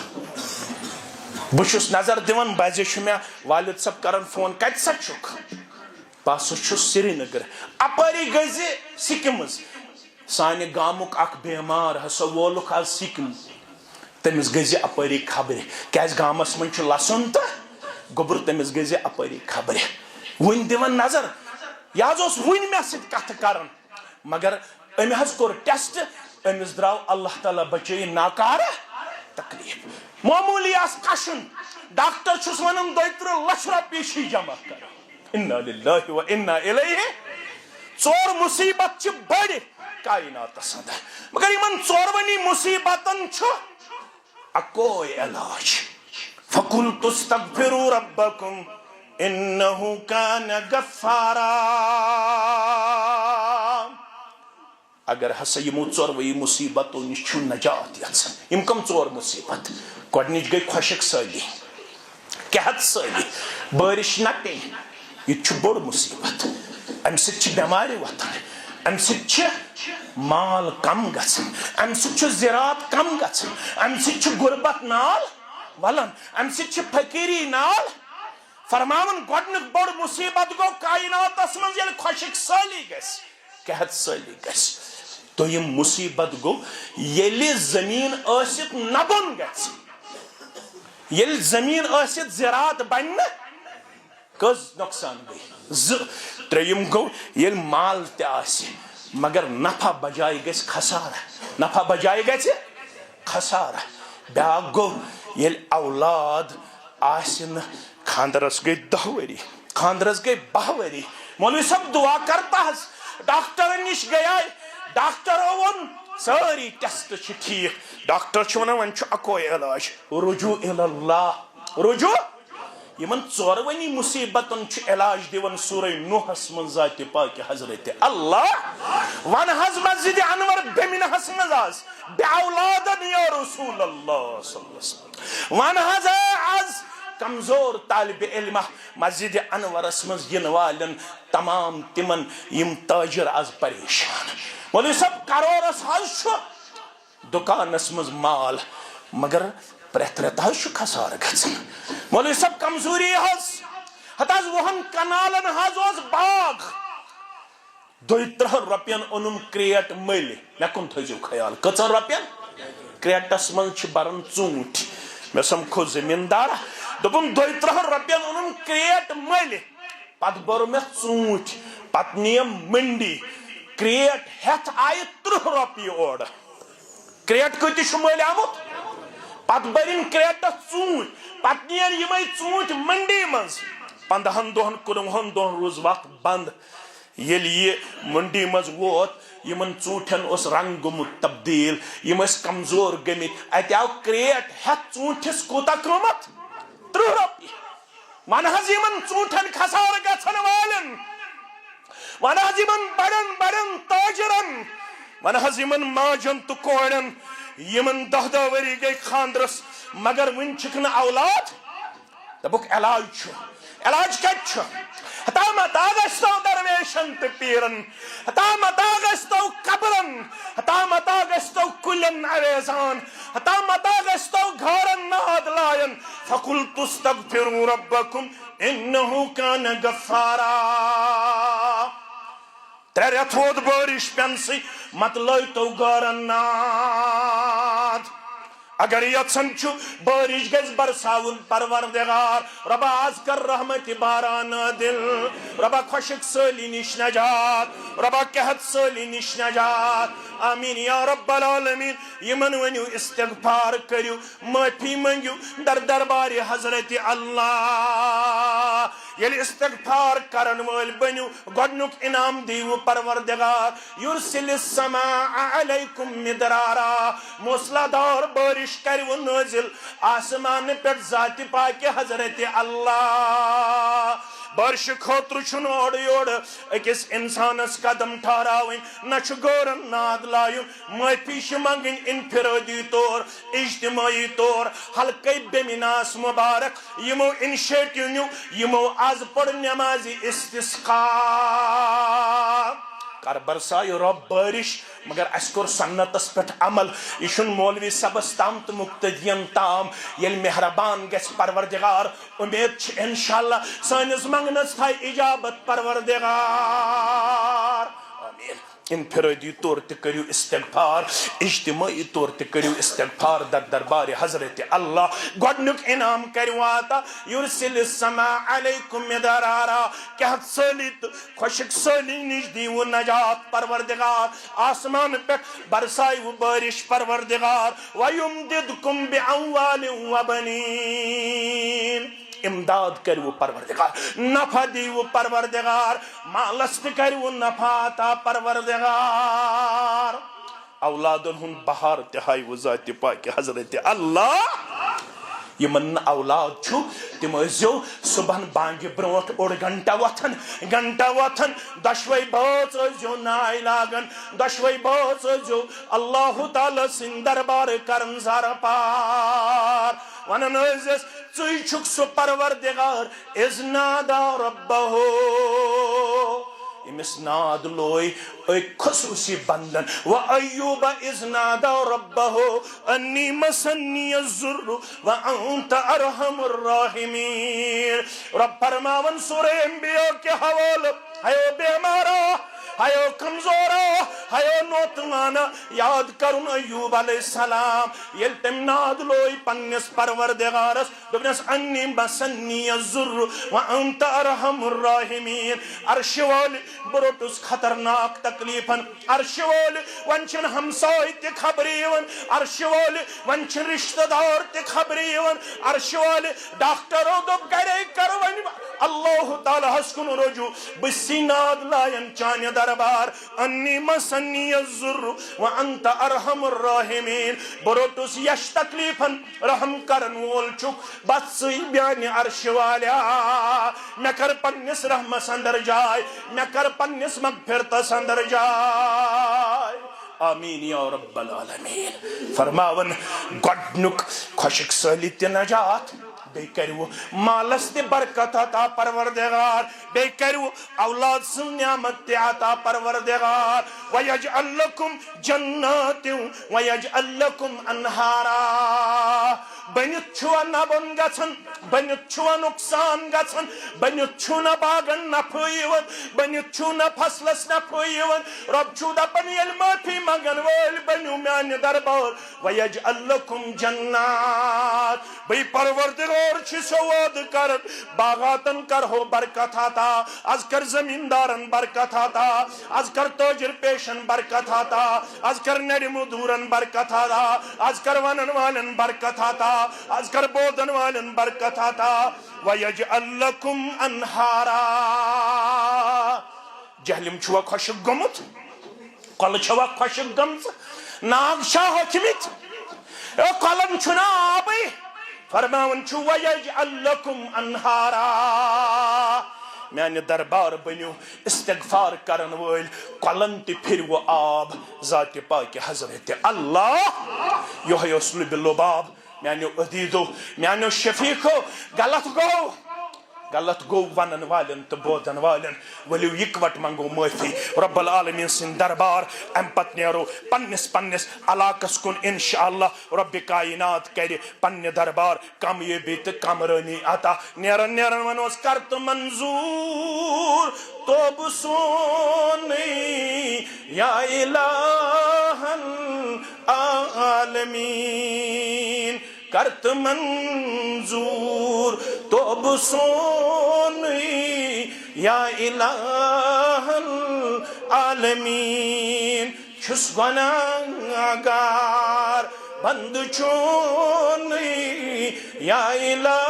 بچس نظر دِوان بزِ چھ مے والد صاحب کران فون کتہ سا چھُکھ بس چھُس سرینگر اپٲری گٔژھِ سِکِم مز سانہِ گامُک اکھ بیمار ہسا وولُکھ آز سِکِم تمس گٔژھِ اپٲری خبرِ کیازِ گامس منٛز چھُ لسُن تہٕ گوٚبُر تمس گٔژھِ اپٲری خبرِ وٕنۍ دِوان نظر یہ حظ اوس وٕنۍ مےٚ سۭتۍ کتھ کران مگر أمۍ حظ کوٚر ٹیسٹ أمس درٛاو اللہ تعالیٰ بچٲیِن ناکارہ تکلیف معموٗلی آس کشُن ڈاکٹر چھُس ونان 32 لچھ رۄپیہِ چھی جمع کرٕنۍ انا للہ و انا الیہ 4 مصیبت چھ بڑِ کائناتس اندر مگر یمن 4 مصیبتن چھُ اکوے علاج فقلت استغفروا ربکم انہو کان غفارا اگر ہسا یمو 4 مصیبتو نش چھُ نجات یژھان یم کم 4 مصیبت گۄڈنِچ گٔے خۄشک سٲلی قحط سٲلی بارش نہ پیٚنۍ یہ چھُ بوٚڑ مصیبت امہِ سۭتۍ چھِ بٮ۪مارِ وۄتھان امہِ سۭتۍ چھِ مال کم گژھان امہِ سۭتۍ چھُ زراعت کم گژھان امہِ سۭتۍ چھُ غربت نال ولان امہِ سۭتۍ چھِ فقیری نال فرماون گۄڈنیُک بوٚڑ مصیبت گوٚو کائناتس منٛز ییٚلہِ خۄشک سٲلی گژھِ قحط سٲلی گژھِ دوٚیِم مصیبت گوٚو ییٚلہِ زٔمیٖن ٲسِتھ نبُن گژھِ ییٚلہِ زٔمیٖن ٲسِتھ زراعت بنہِ نہٕ کٔژ نۄقصان گٔے 2 ترٛیٚیِم گوٚو ییٚلہِ مال تہِ آسہِ مگر نفع بجایہِ گژھِ خسارہ نفع بجایہِ گژھِ خسارہ بیٛاکھ گوٚو ییٚلہِ اولاد آسہِ نہٕ خاندرس گٔے 10 ؤری خاندرس گٔے 12 ؤری مولوی صاحب دعا کرتا حظ ڈاکٹرن نش گٔیے ڈاکٹرو ووٚن سٲری ٹیسٹ چھِ ٹھیٖک ڈاکٹر چھُ ونان وۄنۍ چھُ اکوے علاج رجوع اللہ رجوع یمن 4 مصیبتن چھُ علاج دِوان سورہ نوحس منٛز ذاتِ پاکہِ حضرت اللہ ون حظ مسجد انور بیمنہس منٛز آز باولادن یا رسول اللہ صلی اللہ علیہ وسلم ون حظ آز کمزور طالب علمہ مسجد انورس منٛز ین والن تمام تمن یم تاجر آز پریشان مولوی صاحب کرورس حظ چھُ دکانس منٛز مال مگر پرٛٮ۪تھ رٮ۪تہٕ حظ چھُ خسارٕ گژھان مولوی صاحب کمزوری حظ ہتھ حظ 20 کنالن حظ اوس باغ 32 رۄپین اونُن کریٹ مٔلۍ مےٚ کُن تھٲیزیو خیال کٔژن رۄپین کریٹس منٛز چھِ بران ژوٗنٛٹھۍ مےٚ سمکھو زمیٖندارا دوٚپُن 32 رۄپین اونُن کریٹ مٔلۍ پتہٕ بوٚر مےٚ ژوٗنٛٹھۍ پتہٕ نِیم منڈی کریٹ ہٮ۪تھ آیہِ 30 رۄپیہِ اورٕ کریٹ کۭتِس چھُ مٔلۍ آمُت پتہٕ بٔرِن کریٹس ژوٗنٛٹھۍ پتہٕ نِین یِمے ژوٗنٛٹھۍ منڈی منٛز 15 دۄہن 19 دۄہن روٗز وتھ بنٛد ییٚلہِ یہِ منڈی منٛز ووت یمن ژوٗنٛٹھٮ۪ن اوس رنگ گوٚمُت تبدیل یم ٲسۍ کمزور گٔمٕتۍ اَتہِ آو کریٹ ہٮ۪تھ ژوٗنٛٹھِس کوٗتاہ قۭمتھ 30 رۄپیہِ ون حظ یمن ژوٗنٛٹھٮ۪ن خسارٕ گژھن والٮ۪ن ون حظ یمن بڑٮ۪ن بڑٮ۪ن تاجرن ون حظ یمن ماجن تہٕ کورٮ۪ن یمن 10 ؤری گٔے خاندرس مگر وٕنہِ چھِکھ نہٕ اولاد دوٚپُکھ علاج چھُ علاج کتہِ چھُ ہتا متا گژھتو درویشن تہٕ پیرن ہتا متا گژھتو قبرن ہتا متا گژھتو کُلٮ۪ن اویزان ہتا متا گژھتو گھارن ناد لایَن فقلت استغفروا ربکم انه کان غفارا 3 رٮ۪تھ ووت بٲرِش پٮ۪نسٕے مت لٲیتو گارن ناد اگر یژھان چھُ بٲرِش گژھِ برساوُن پروردگار ربا آز کر رحمت باران دل ربا خۄشک سٲلی نِش نجات ربا قحط سٲلی نِش نجات آمین یا رب العالمین یمن ؤنِو استغفار کٔرِو معافی منگیو در دربار حضرت اللہ ییٚلہِ استغفار کرن وٲلۍ بٔنِو گۄڈنیُک انعام دیٖوٕ پروردگار یُرسِلِ السماء علیکم مدرارا موسلا دار بٲرِش کرِوٕ نٲزِل آسمانہٕ پٮ۪ٹھ ذاتہِ پاکہِ حضرت اللہ بارش خٲطرٕ چھُنہٕ اورٕ یورٕ أکِس اِنسانس قدم ٹھہراوٕنۍ نہ چھُ گورن ناد لایُن معٲفی چھِ منگٕنۍ انفرٲدی طور اجتماعی طور حلقے بیمناس مبارک یمو انشیٹو نیو یمو آز پٔر نمازِ استسقا کر برسایہِ رب بٲرِش مگر اَسہِ کوٚر سنتس پٮ۪ٹھ عمل یہِ چھُنہٕ مولوی صبس تام تہٕ مُقتدین تام ییٚلہِ مہربان گژھِ پروردگار اُمید چھِ انشاءاللہ سٲنِس منگنس تھایہِ اجابت پروردگار آمین انفرادی طور تہِ کٔرِو استغفار اجتماعی طور تہِ کٔرِو استغفار در دربار حضرت اللہ گۄڈنیُک انعام کٔرِو عطا یُرسِلِ السماء علیکم مدرارا قحط سٲلی تہٕ خۄشک سٲلی نِش دیٖوٕ نجات پروردگار آسمان پٮ۪ٹھ برسایِوٕ بٲرِش پروردگار وَیُمدِدکُم بِأَموالٍ وَبَنِیٖن امداد کٔرِو پروردگار نفع دیٖوٕ پروردگار مالس تہِ کٔرِو نفع عطا پروردگار اولادن ہُنٛد بہار تہِ ہایِوٕ ذاتِ پاکہِ حضرت اللہ یمن نہٕ اولاد چھُ تِم ٲسۍزیو صبحن بانگہِ برونٛٹھ اوٚڑ گھنٹہ وۄتھان دۄشوے بٲژ ٲسۍزیو ناے لاگان دۄشوے بٲژ ٲسۍزیو اللہ تعالیٰ سٕنٛدۍ دربار کران زارٕ پار ونان ٲسۍزٮ۪س ژٕے چھُکھ سُہ پروردگار اِذ نادا ربہو ییٚمِس ناد لوے أکۍ خصوٗصی بندن وَأَیوٗبَ اِذ نادا ربہو انی مسنی الضر وانت ارحم الراحمین رب فرماون سورہ انبیاء کے حوالہ ہیو بیمارا ہیو کمزورا ہیو نوتوانا یاد کرن ایوب علیہ السلام ییٚلہِ تٔمۍ ناد لوے پننس پروردگارس دوٚپنس انی مسنی الضر وانت ارحم الراحمین عرشہِ والہِ بہٕ روٚٹُس خطرناک تکلیفن عرشہِ والہِ وۄنۍ چھِنہٕ ہمساے تہِ خبرِ یِوان عرشہِ والہِ وۄنۍ چھِ رشتہٕ دار تہِ خبرِ یِوان عرشہِ والہِ ڈاکٹرو دوٚپ گرے کر وۄنۍ اللہ تعالیٰ ہس کُن رجوع بہٕ چھُسے ناد لایان چانہِ دربار انی مسنی الضر وانت ارحم الراحمین بہٕ روٚٹُس یش تکلیفن رحم کرن وول چھُکھ بس ژٕے میانہِ عرشہِ والیا مےٚ کر پننس رحمس اندر جاے مےٚ کر پننس مغفرتس اندر جاے آمین یا رب العالمین فرماون گۄڈنیُک خۄشک سٲلی تہِ نجات بیٚیہِ کٔرِو مالس تہِ برکت عطا پروردگار بیٚیہِ کٔرِو اولاد سٕنٛز نعمت تہِ عطا پروردگار وَیَجْعَلْ لَكُمْ جَنَّاتٍ وَیَجْعَلْ لَكُمْ أَنْہَارًا بٔنِتھ چھُوا نہ بۄن گژھان بٔنِتھ چھُوا نۄقصان گژھان بٔنِتھ چھُو نہ باغن نفع یِوان بٔنِتھ چھُو نہ فصلس نفع یِوان رۄب چھُو دپان ییٚلہِ معٲفی منگن وٲلۍ بٔنِو میانہِ دربار وَیَجْعَلْ لَكُمْ جَنَّاتٍ بٔے پروردگار چھِ سۄ وعدٕ کران باغاتن کرہو برکت عطا آز کر زمیندارن برکت عطا آز کر تاجر پیشن برکت عطا آز کر نرِ مزدورن برکت عطا آز کر ونن والن برکت عطا آز کر بودن والن برکت عطا وَیَجْعَلْ لَكُمْ أَنْہَارًا جہلم چھُوا خۄشک گوٚمُت کۄلہٕ چھوا خۄشِک گٔمژٕ ناگ چھا ہوٚکھمٕتۍ کۄلن چھُنہٕ آبٕے فرماوان چھُ وَیَجْعَلْ لَكُمْ أَنْهَارًا میانہِ دربار بٔنِو استغفار کرن وٲلۍ کۄلن تہِ پھِرِوٕ آب ذاتِ پاکہِ حضرت اللہ یِہوٚے اوس لُبہِ لُباب میانیو عزیٖزو میانیو شفیٖقو غلط گوٚو ونن والٮ۪ن تہٕ بوزن والٮ۪ن ؤلِو اِکوٹ منگو معٲفی رب العالمیٖن سٕنٛدۍ دربار امہِ پتہٕ نیرو پننِس علاقس کُن انشاءاللہ رب کائنات کرِ پننہِ دربار کامیٲبی تہٕ کامرٲنی عطا نیرن ونوس کر تہٕ منظور توبہٕ سونٕے یا الہ العالمیٖن کر تہٕ منظور توبہٕ سونٕے یا الہ العالمیٖن چھُس گۄناہگار بنٛد چونٕے یا الہ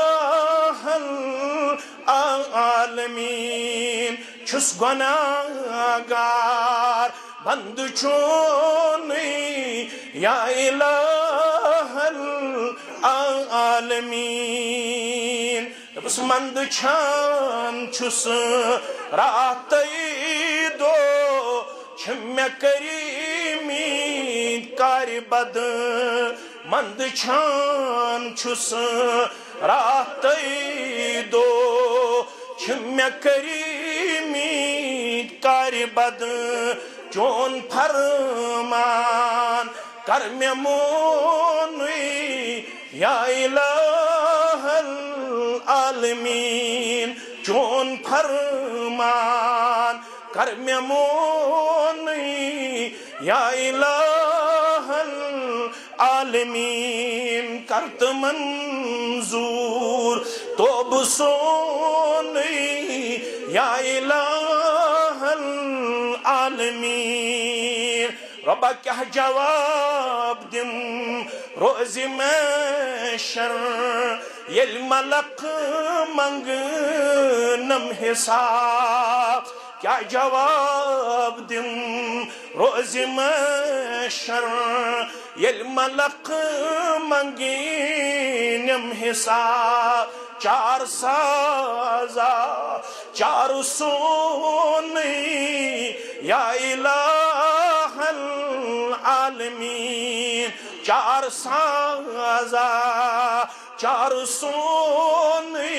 العالمیٖن چھُس گۄناہگار بنٛد چونٕے یا الہ العالمیٖن دپُس منٛد چھان چھُس راتَے دۄہ چھِ مےٚ کٔرۍمٕتۍ کارِ بد منٛد چھان چھُس راتَے دۄہ چھِ مےٚ کٔرۍمٕتۍ کارِ بد چون فرمان کر مےٚ مونٕے یا الہ العالمیٖن چون فرمان کر مےٚ مونٕے یا الہ العالمیٖن کر تہٕ منظور توبہٕ سونٕے یا الہ العالمیٖن رۄبا کیٛاہ جواب دِم روزِ محشر ییٚلہِ ملک منٛگنم حساب کیٛاہ جواب دِم روزِ محشر ییٚلہِ ملک منٛگنم حساب چار سازا چار سونٕے یا الہ العالمیٖن چار سازا چار سونٕے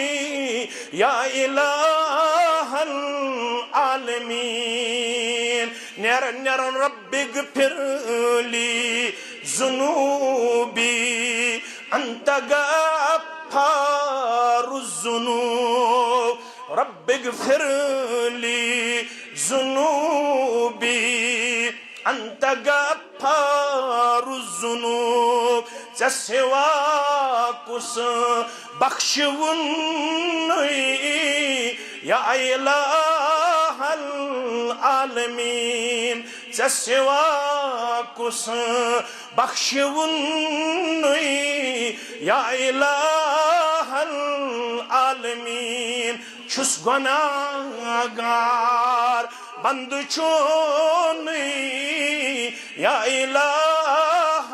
یا الہ العالمیٖن نیرن رب اغفر لی ذنوبی انت غفار الذنوب رب اغفر لی ذنوبی انت غفار الذنوب ژےٚ سوا کُس بخشوُن یا الہ العالمیٖن ژےٚ سوا کُس بخشوُن یا الہ العالمیٖن چھُس گۄناہگار بنٛد چونٕے یا الہ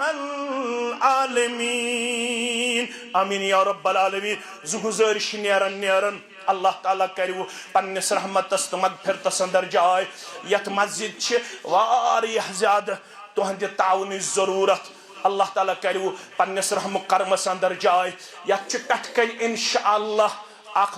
العالمیٖن آمیٖن یا رب العالمیٖن زٕ گُزٲرِش نیرن اللہ تعالیٰ کٔرِو پننِس رحمتس تہٕ مغفرتس اندر جاے یتھ مسجد چھِ واریاہ زیادٕ تُہنٛدِ تعاونٕچ ضروٗرت اللہ تعالیٰ کٔرِو پننِس رحم کرمس اندر جاے یتھ چھِ پٮ۪ٹھٕ کَنہِ انشاءاللہ اکھ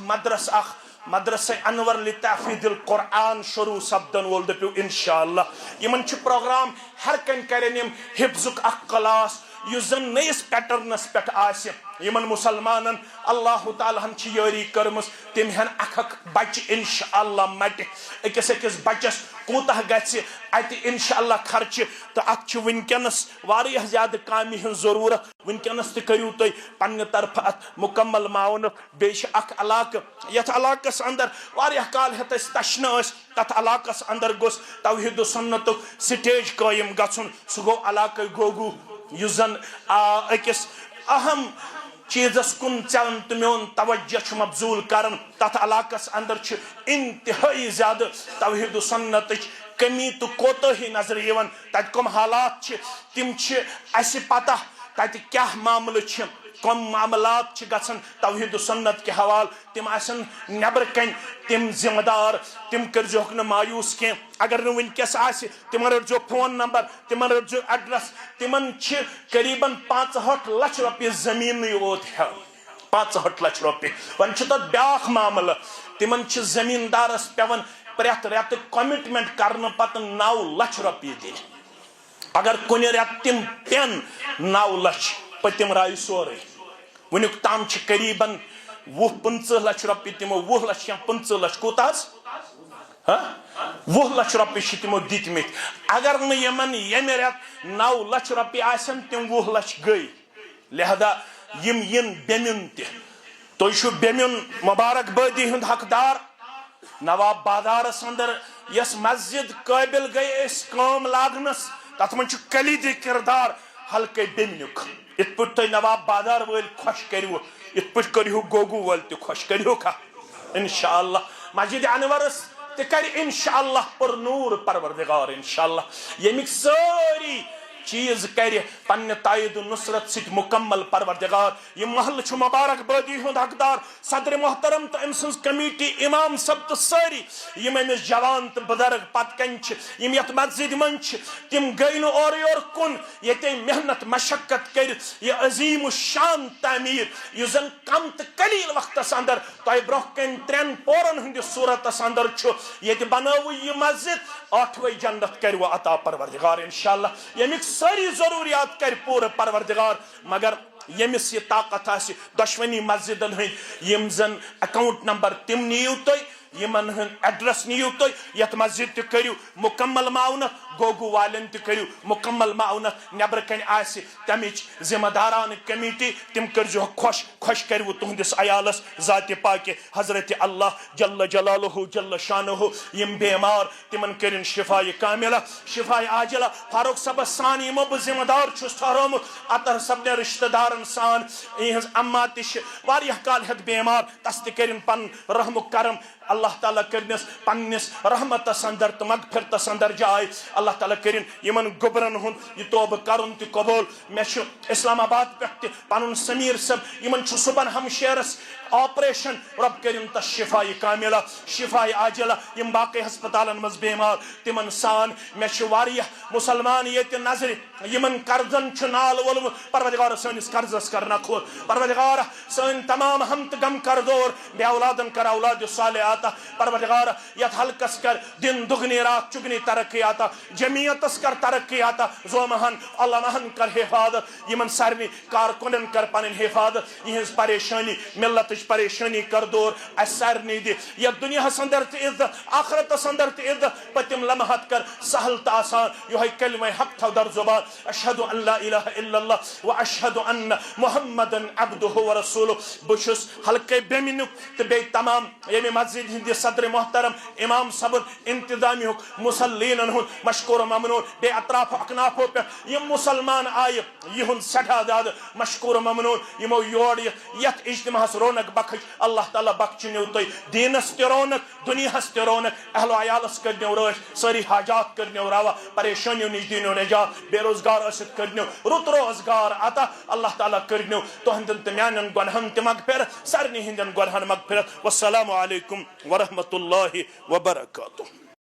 مدرسہ انور لتحفیظ القرآن شروع سپدن وول دٔپِو انشاءاللہ یِمن چھُ پروگرام ہر کٔنۍ کرن یِم حفظُک اکھ کلاس یُس زن نٔیِس پیٹرنس پٮ۪ٹھ آسہِ یِمن مُسلمانن اللہ تعالیٰ ہن چھِ یٲری کٔرمٕژ تِم ہن اکھ بچہِ انشاءاللہ مٹہِ أکِس بچس کوٗتاہ گژھِ اتہِ انشاءاللہ خرچہِ تہٕ اتھ چھِ وٕنکیٚنس واریاہ زیادٕ کامہِ ہٕنٛز ضروٗرت وٕنکیٚنس تہِ کٔرِو تُہۍ پننہِ طرفہٕ اتھ مُکمل معاونت بیٚیہِ چھِ اکھ علاقہٕ یتھ علاقس اندر واریاہ کال ہیٚتھ أسۍ تشنہٕ ٲسۍ تتھ علاقس اندر گوٚژھ توحیٖد و سُنتُک سٹیج قٲیِم گژھُن سُہ گوٚو علاقے گوگوٗ یُس زن أکِس اہم چیٖزس کُن ژلان تہٕ میون توجہ چھُ مبذوٗل کران تتھ علاقس اندر چھِ انتہٲیی زیادٕ توحیٖد و سُنتٕچ کمی تو کوتاہی نظر یوان تت کم حالات چھ تم چھ اسی پتہ تت کیا معاملہ چھ کم معاملات چھ گژھن توحید و سنت کے حوال تم آسن نبر کن تم ذمہ دار تم کرزوک نہ مایوس کی اگر نہ ونکس آسہ تمن رٹزو فون نمبر تمن رٹزو ایڈریس تمن چھ قریباً 65 لچھ رۄپیہِ زمین یوت ہے 65 لچھ رۄپیہِ ون چھ تت بیاکھ معاملہ تمن چھ زمیندارس پیون پریت ریت کمٹمنٹ کرنے پتہ 9 لچھ رۄپیہِ دن اگر کن ریت تم پین 9 لچھ پتم راے سورے ونیک تام چھ قریباً 20-25 لچھ رۄپیہِ تمو 20 لچھ یا 15 لچھ کوتاہ 20 لچھ رۄپیہِ چھ تمو دتمت اگر نہ یمن یمہ ریت 9 لچھ رۄپیہِ آسن تم 20 لچھ گئی لہذا یم ین بیمن تہ تُہۍ چھو بیمن مبارک بادی ہند حقدار نواب بازارس اندر یس مسجد قابل گئی اس کام لاگنس تت من چھ کلیدی کردار حلقے بیمنک ات پٹ تُہۍ نواب بازار ول خوش کریو ات پٹ کریو گوگو ول تہ خوش کریو کا انشاءاللہ مسجد انورس تہ کر انشاءاللہ پر نور پروردگار انشاءاللہ یمیک ساری چیز کر پنہ تائید نصرت ست مکمل پروردگار یہ محل چھ مبارک بادی ہند حقدار صدر محترم تو ام سنز کمیٹی امام سب تو ساری یم امس جوان تو بزرگ پت کن یم یت مسجد من تم گئی نو اور یور کن یہ محنت مشقت کر یہ عظیم الشان تعمیر یہ زن کم تو قلیل وقت اندر تہ برہ کن 3 پورن ہند صورت اندر یہ بنو یہ مسجد 8ویں جنت کرو عطا پروردگار انشاءاللہ یمیک ساری ضروریات کر پور پروردگار مگر یمس یہ طاقت آسی دشونی مسجدن ہند یم زن اکاؤنٹ نمبر تم نیو تھی یمن ہند ایڈریس نیو تھی یت مسجد تہ کرو مکمل معاونت گوگو والن تہ کرو مکمل معاونت نبر کن آسی تمچ ذمہ داران کمیٹی تم کرزو خوش خوش کرو تہندس عیالس ذات پاک حضرت اللہ جل جلالہ جل شانہ یم بیمار تمن کرن شفاء کاملہ شفاء عاجلہ فاروق صاحب سان یمو بہ ذمہ دار چھس ٹھہرومت اطہر صاحب نے رشتہ دارن سان یہز اما تہ واریاہ کال ہت بیمار تس تہ کرن پن رحم و کرم اللہ تعالیٰ کرنس پنس رحمتس اندر تو مغفرتس اندر جائے اللہ تعالیٰ کرن یمن گبرن ہند یہ توبہ کرن تہ قبول میں اسلام آباد پہ پن سمیر صاحب یمن صبح ہمشیرس آپریشن رب کرن تس شفاء کاملہ شفاء عاجلہ یم باقی ہسپتالن مز بیمار تمن سان میں واریاہ مسلمان یہ نظر یمن قرضن نال وولمت پروردگار سانس قرضس کر نکھوت پروردگار سن تمام ہم تو غم کر دور بے اولادن کر اولاد صالح آتا پروردگار یت حلقس کر دن دگنی رات چگنی ترقی آتا جمعیتس کر ترقی آتا زومہن اللہ مہن کر حفاظت یمن سارنی کارکنن کر پن حفاظت یہز پریشانی ملت پریشانی کر دور اس سارنی دی یا دنیا اندر تہ عزت آخرت اندر تہ عزت پتم لمحات کر سہل تو آسان یہ کلمہ حق تھو در زبان اشہد ان لا الہ الا اللہ و اشہد ان محمد عبدہ و رسولہ بچس حلقہ بیمنک تو بی تمام یمی مسجد ہندی صدر محترم امام صبر انتظامی مسلین مشکور و ممنون بے اطراف اکناف پہ یم مسلمان آئے یہ سٹھا زیادہ مشکور و ممنون یمو یور یت اجتماع رونق بخش اللہ تعالیٰ بخشنو تھی دینس تہ رونق دنیاس تہ رونق اہل و عیالس کرنو رٲچھ ساری حاجات کرنو روا پریشانیو نش دینو نجات بے روزگار ٲسِتھ کرنو رُت روزگار عطا اللہ تعالیٰ کرنو تہندن تہ میانن گنہن تہ مغفرت سارنی ہندن گنہن مغفرت والسلام علیکم ورحمۃ اللہ وبرکاتہ.